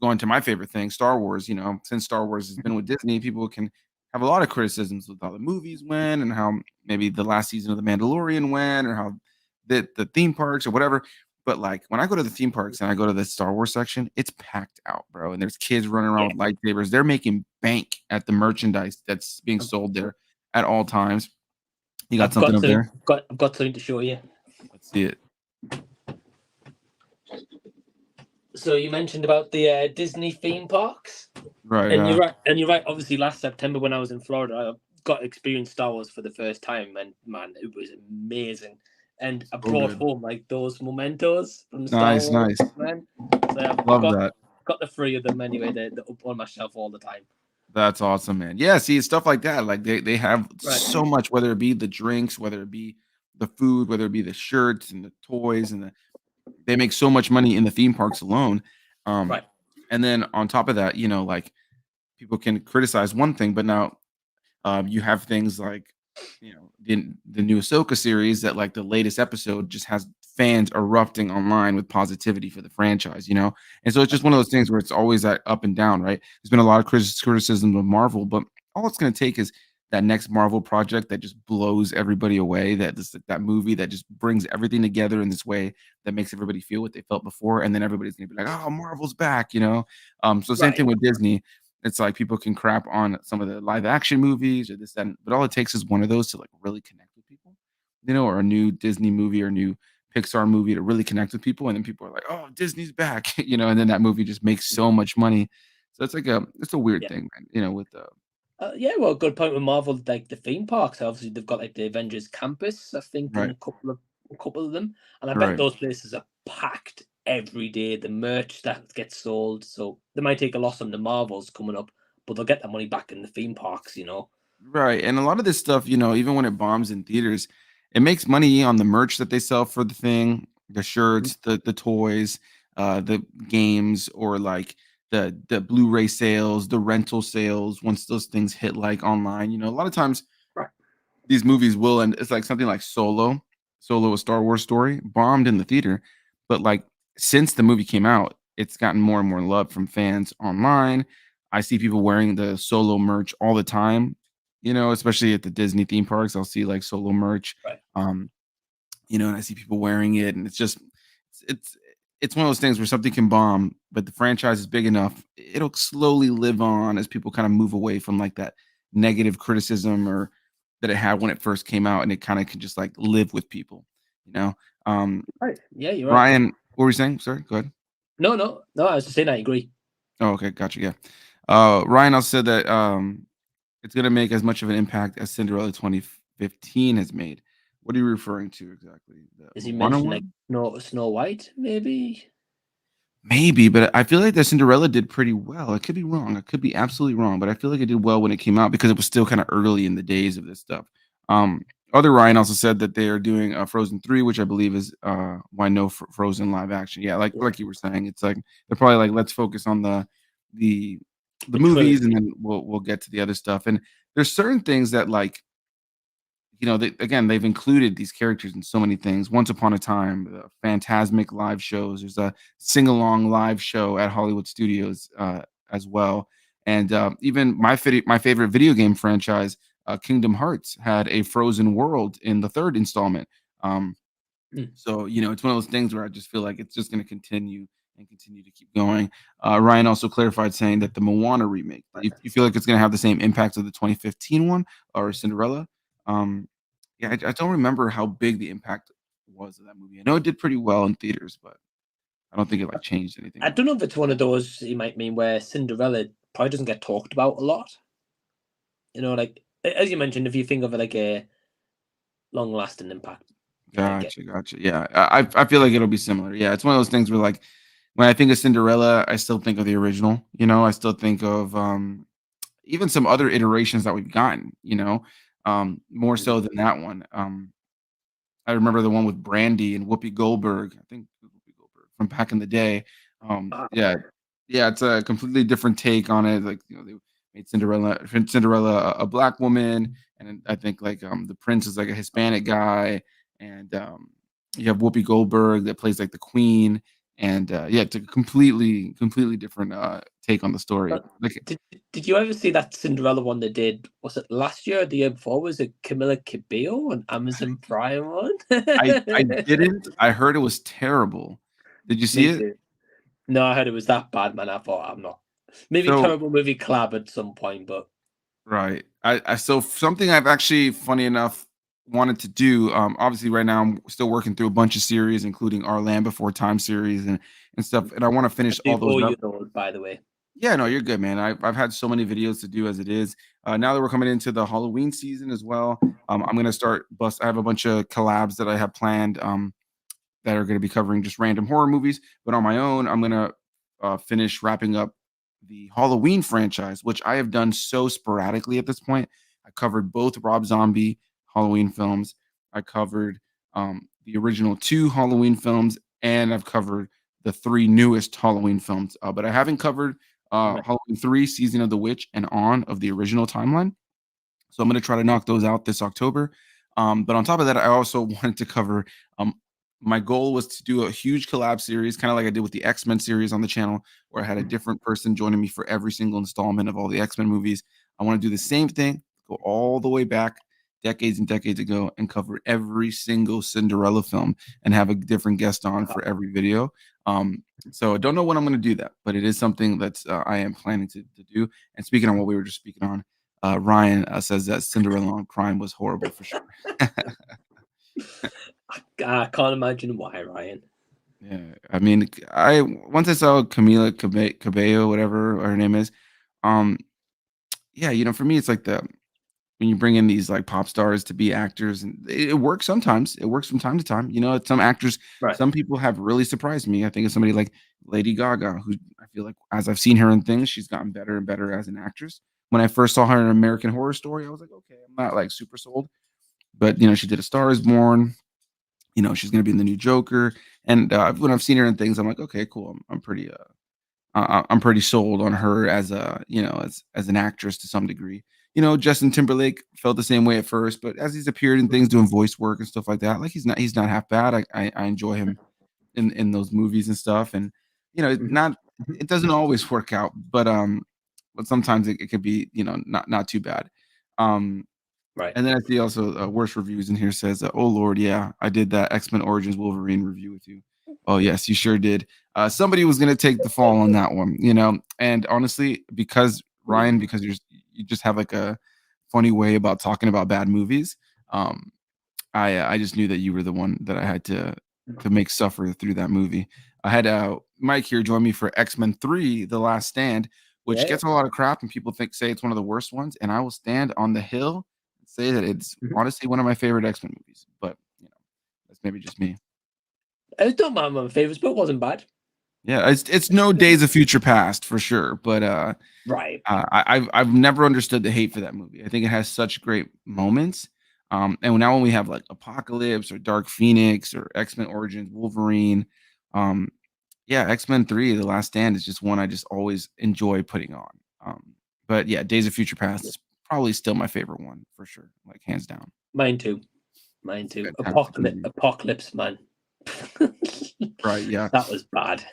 going to my favorite thing, Star Wars, since Star Wars has been with Disney, people can have a lot of criticisms with how the movies went and how maybe the last season of The Mandalorian went, or how the theme parks or whatever. But like when I go to the theme parks and I go to the Star Wars section, it's packed out, bro. And there's kids running around with lightsabers. They're making bank at the merchandise that's being sold there at all times. You got something up there? I've got something to show you. Let's see it. So you mentioned about the Disney theme parks, Right. and you're right. And you're right. Obviously, last September when I was in Florida, I got to experience Star Wars for the first time, and man, it was amazing. And I So brought good. home like those mementos from Star Nice, Wars, nice. man. So I've Love got that. got the three of them anyway. They're up on my shelf all the time. That's awesome, man. Yeah, see, stuff like that, like, they have Right, so much, whether it be the drinks, whether it be the food, whether it be the shirts and the toys and the they make so much money in the theme parks alone. Um, right, and then on top of that, like, people can criticize one thing, but now, you have things like, the new Ahsoka series that, like, the latest episode just has fans erupting online with positivity for the franchise. And so it's just one of those things where it's always that up and down, right? There's been a lot of criticism of Marvel, but all it's gonna take is that next Marvel project that just blows everybody away, that movie that just brings everything together in this way that makes everybody feel what they felt before, and then everybody's gonna be like, "Oh, Marvel's back?" So same right. thing with Disney. It's like people can crap on some of the live action movies or this, that, but all it takes is one of those to like really connect with people, or a new Disney movie or new Pixar movie to really connect with people. And then people are like, oh, Disney's back, and then that movie just makes so much money. So it's a weird Yeah. thing, man, with the Yeah, well, good point with Marvel. Like the theme parks, obviously they've got like the Avengers Campus, I think, in right, a couple of them, and I bet right. those places are packed every day. The merch that gets sold, so they might take a loss on the Marvels coming up, but they'll get that money back in the theme parks. Right, and a lot of this stuff, even when it bombs in theaters, it makes money on the merch that they sell for the thing, the Mhm. shirts, the toys, the games, or like the Blu-ray sales, the rental sales. Once those things hit like online, a lot of times Right, these movies will, and it's like something like Solo, a Star Wars story, bombed in the theater, but like since the movie came out, it's gotten more and more love from fans online. I see people wearing the Solo merch all the time, especially at the Disney theme parks. I'll see like Solo merch, right. um, and I see people wearing it, and it's it's one of those things where something can bomb, but the franchise is big enough, it'll slowly live on as people kind of move away from like that negative criticism or that it had when it first came out, and it kind of can just like live with people, you know. Um, Right. Yeah, you're right. Ryan, what were you saying? Sorry, go ahead. No, no, no. I was just saying I agree. Oh, okay, gotcha. Yeah. Ryan also said that it's gonna make as much of an impact as Cinderella 2015 has made. What are you referring to exactly? The As you Moana mentioned, like one? Snow White, maybe. Maybe, but I feel like the Cinderella did pretty well. I could be wrong. I could be absolutely wrong, but I feel like it did well when it came out because it was still kind of early in the days of this stuff. Um, Other Ryan also said that they are doing Frozen 3, which I believe is why no Frozen live action. Yeah, like Yeah, like you were saying, it's like they're probably like let's focus on the the the movies and trilogy. then we'll get to the other stuff. And there's certain things that they've included these characters in so many things. Once Upon a Time, the Phantasmic live shows. There's a sing along live show at Hollywood Studios as well. And even my favorite video game franchise, Kingdom Hearts, had a Frozen World in the third installment. Um, Mm, so, it's one of those things where I just feel like it's just going to continue and continue to keep going. Ryan also clarified saying that the Moana remake, right. you feel like it's going to have the same impact of the 2015 one or Cinderella. Um, yeah, I don't remember how big the impact was of that movie. I know it did pretty well in theaters, but I don't think it like changed anything I much. don't know if it's one of those you might mean where Cinderella probably doesn't get talked about a lot. Like as you mentioned, if you think of it like a long-lasting impact, I get Gotcha. Yeah, I feel like it'll be similar. Yeah, it's one of those things where like when I think of Cinderella, I still think of the original. I still think of even some other iterations that we've gotten, more Mhm. so than that one. I remember the one with Brandy and Whoopi Goldberg. I think it was Whoopi Goldberg from back in the day. Yeah, Okay. yeah, it's a completely different take on it. Like, they made Cinderella a black woman, and then I think like the prince is like a Hispanic guy, and you have Whoopi Goldberg that plays like the queen, and yeah, it's a completely different take on the story. Uh, Like did you ever see that Cinderella one they did? Was it last year or the year before? Was it Camilla Cabello on Amazon Prime one? I didn't. I heard it was terrible. Did you see Me it? too. No, I heard it was that bad, man. I thought I'm not. Maybe So terrible movie collab at some point, but right. I so something I've actually funny enough. wanted to do. Obviously, right now I'm still working through a bunch of series, including our Land Before Time series and stuff, and I want to I finish do all those owe you up. those, by the way. Yeah, no, you're good, man. I've had so many videos to do as it is. Now that we're coming into the Halloween season as well, I'm gonna start bust. I have a bunch of collabs that I have planned. That are going to be covering just random horror movies. But on my own, I'm going to finish wrapping up the Halloween franchise, which I have done so sporadically at this point. I covered both Rob Zombie Halloween films. I covered the original two Halloween films, and I've covered the three newest Halloween films. But I haven't covered Right. Halloween 3, Season of the Witch, and on of the original timeline. So I'm going to try to knock those out this October. But on top of that, I also wanted to cover. Um, my goal was to do a huge collab series, kind of like I did with the X Men series on the channel, where I had a different person joining me for every single installment of all the X Men movies. I want to do the same thing, go all the way back decades and decades ago, and cover every single Cinderella film and have a different guest on for every video. So I don't know when I'm going to do that, but it is something that I am planning to do. And speaking on what we were just speaking on, Ryan says that Cinderella on Crime was horrible for sure. I can't imagine why, Ryan. Yeah, I mean, I once I saw Camila Cabello, whatever her name is, um, yeah, for me, it's like the when you bring in these like pop stars to be actors, and it works sometimes. It works from time to time. Some actors, Right. some people have really surprised me. I think of somebody like Lady Gaga, who I feel like as I've seen her in things, she's gotten better and better as an actress. When I first saw her in American Horror Story, I was like, okay, I'm not like super sold, but she did A Star Is Born. She's gonna be in the new Joker, and when I've seen her in things, I'm like, okay, cool. I'm pretty sold on her as a as an actress to some degree. Justin Timberlake felt the same way at first, but as he's appeared in things doing voice work and stuff like that, like he's not half bad. I enjoy him in those movies and stuff, and Mhm. not it doesn't always work out, but sometimes it could be not too bad. Um, Right. and then I see also worst reviews in here says, "Oh Lord, yeah, I did that X-Men Origins Wolverine review with you." Oh yes, you sure did. Somebody was gonna take the fall on that one, And honestly, because Ryan, because you just have like a funny way about talking about bad movies. Um, I just knew that you were the one that I had to make suffer through that movie. I had Mike here join me for X-Men 3: The Last Stand, which Yeah. gets a lot of crap and people say it's one of the worst ones, and I will stand on the hill and say that it's Mhm. honestly one of my favorite X-Men movies. But that's maybe just me. It's not my favorites, but it wasn't bad. Yeah, it's no Days of Future Past for sure, but Right. I've never understood the hate for that movie. I think it has such great moments. And now when we have like Apocalypse or Dark Phoenix or X-Men Origins Wolverine, um, yeah, X-Men 3, The Last Stand is just one I just always enjoy putting on. But yeah, Days of Future Past is probably still my favorite one for sure, like hands down. Mine too. Mine It's a too. fantastic movie. Apocalypse, man. Right, yeah. That was bad.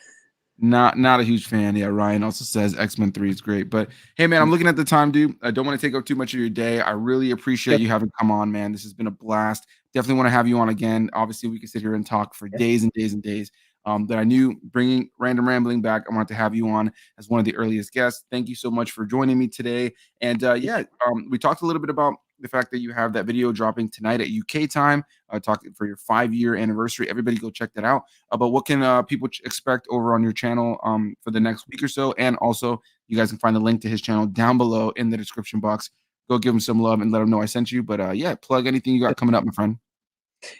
Not a huge fan. Yeah, Ryan also says X-Men 3 is great. But hey man, I'm looking at the time, dude. I don't want to take up too much of your day. I really appreciate Yep. you having come on, man. This has been a blast. Definitely want to have you on again. Obviously, we could sit here and talk for Yeah. days and days and days. That I knew bringing Random Rambling back, I wanted to have you on as one of the earliest guests. Thank you so much for joining me today. And yeah, we talked a little bit about the fact that you have that video dropping tonight at UK time, talking for your 5-year anniversary. Everybody go check that out. But what can people expect over on your channel for the next week or so? And also, you guys can find the link to his channel down below in the description box. Go give him some love and let him know I sent you. But yeah, plug anything you got coming up, my friend.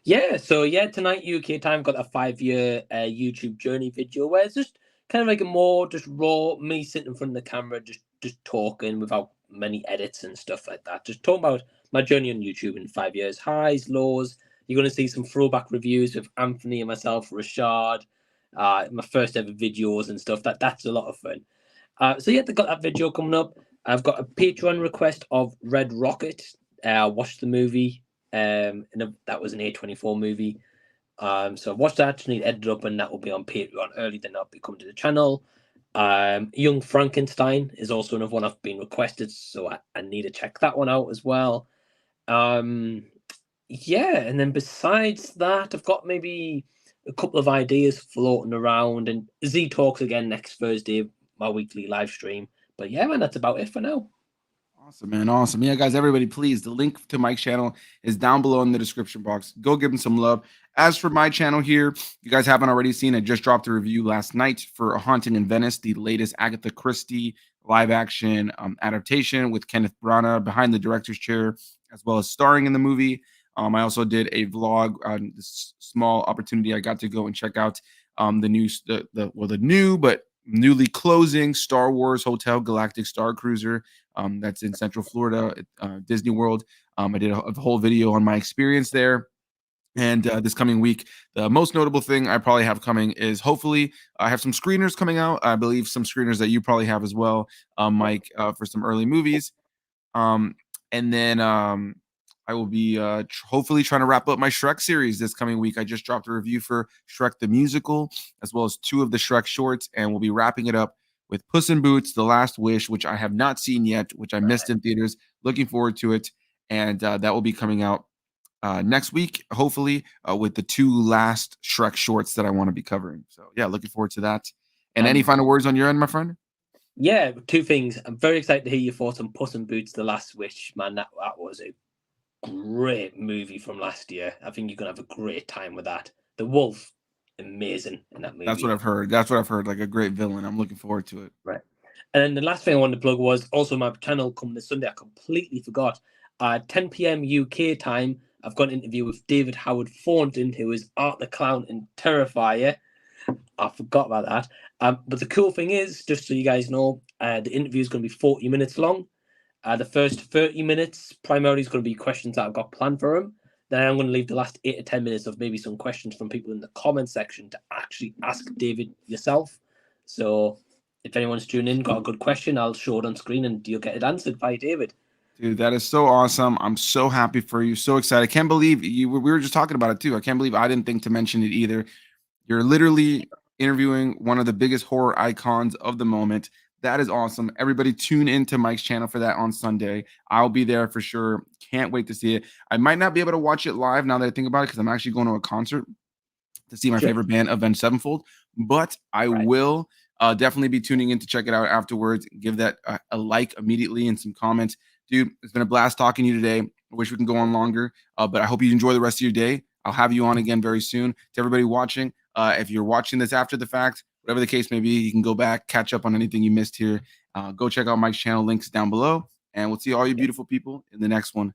Yeah, so yeah, tonight UK time got a 5-year YouTube journey video where it's just kind of like a more just raw me sitting in front of the camera, just talking without many edits and stuff like that. Just talking about my journey on YouTube in 5 years, highs, lows. You're gonna see some throwback reviews with Anthony and myself, Rashad, my first ever videos and stuff. That's a lot of fun. So yeah, they got that video coming up. I've got a Patreon request of Red Rocket. Watched the movie. That was an A24 movie. So I watched that, need to edit it up, and that will be on Patreon early. Then I'll be coming to the channel. Young Frankenstein is also another one I've been requested, so I need to check that one out as well. Um, yeah, and then besides that, I've got maybe a couple of ideas floating around, and Z talks again next Thursday, my weekly live stream. But yeah, man, that's about it for now. Awesome, man. Awesome. Yeah, guys, everybody, please. The link to Mike's channel is down below in the description box. Go give him some love. As for my channel here, you guys haven't already seen, I just dropped a review last night for A Haunting in Venice, the latest Agatha Christie live action adaptation with Kenneth Branagh behind the director's chair, as well as starring in the movie. I also did a vlog on this small opportunity. I got to go and check out the new but newly closing Star Wars Hotel Galactic Star Cruiser that's in Central Florida at Disney World. I did a whole video on my experience there. And this coming week, the most notable thing I probably have coming is hopefully I have some screeners coming out. I believe some screeners that you probably have as well, Mike, for some early movies. Um, and then I will be hopefully trying to wrap up my Shrek series this coming week. I just dropped a review for Shrek the Musical, as well as 2 of the Shrek shorts, and we'll be wrapping it up with Puss in Boots: The Last Wish, which I have not seen yet, which I missed in theaters. Looking forward to it, and that will be coming out next week, hopefully, with the 2 last Shrek shorts that I want to be covering. So yeah, looking forward to that. And any final words on your end, my friend? Yeah, 2 things. I'm very excited to hear your thoughts on Puss in Boots: The Last Wish. Man, that was a great movie from last year. I think you're gonna have a great time with that. The wolf, amazing in that movie. That's what I've heard. That's what I've heard. Like a great villain. I'm looking forward to it. Right. And then the last thing I wanted to plug was also my channel coming this Sunday. I completely forgot. 10 p.m. UK time, I've got an interview with David Howard Thornton, who is Art the Clown in Terrifier. I forgot about that. But the cool thing is, just so you guys know, the interview is going to be 40 minutes long. The first 30 minutes primarily is going to be questions that I've got planned for him. Then I'm going to leave the last 8 to 10 minutes of maybe some questions from people in the comment section to actually ask David yourself. So if anyone's tuning in, got a good question, I'll show it on screen and you'll get it answered by David. Dude, that is so awesome. I'm so happy for you. So excited. I can't believe you. We were just talking about it too. I can't believe I didn't think to mention it either. You're literally interviewing one of the biggest horror icons of the moment. That is awesome. Everybody tune into Mike's channel for that on Sunday. I'll be there for sure. Can't wait to see it. I might not be able to watch it live now that I think about it because I'm actually going to a concert to see my favorite band, Avenged Sevenfold. But I will definitely be tuning in to check it out afterwards. Give that a like immediately and some comments. Dude, it's been a blast talking to you today. I wish we can go on longer, but I hope you enjoy the rest of your day. I'll have you on again very soon. To everybody watching, if you're watching this after the fact, whatever the case may be, you can go back, catch up on anything you missed here. Go check out Mike's channel. Links down below. And we'll see all you beautiful people in the next one.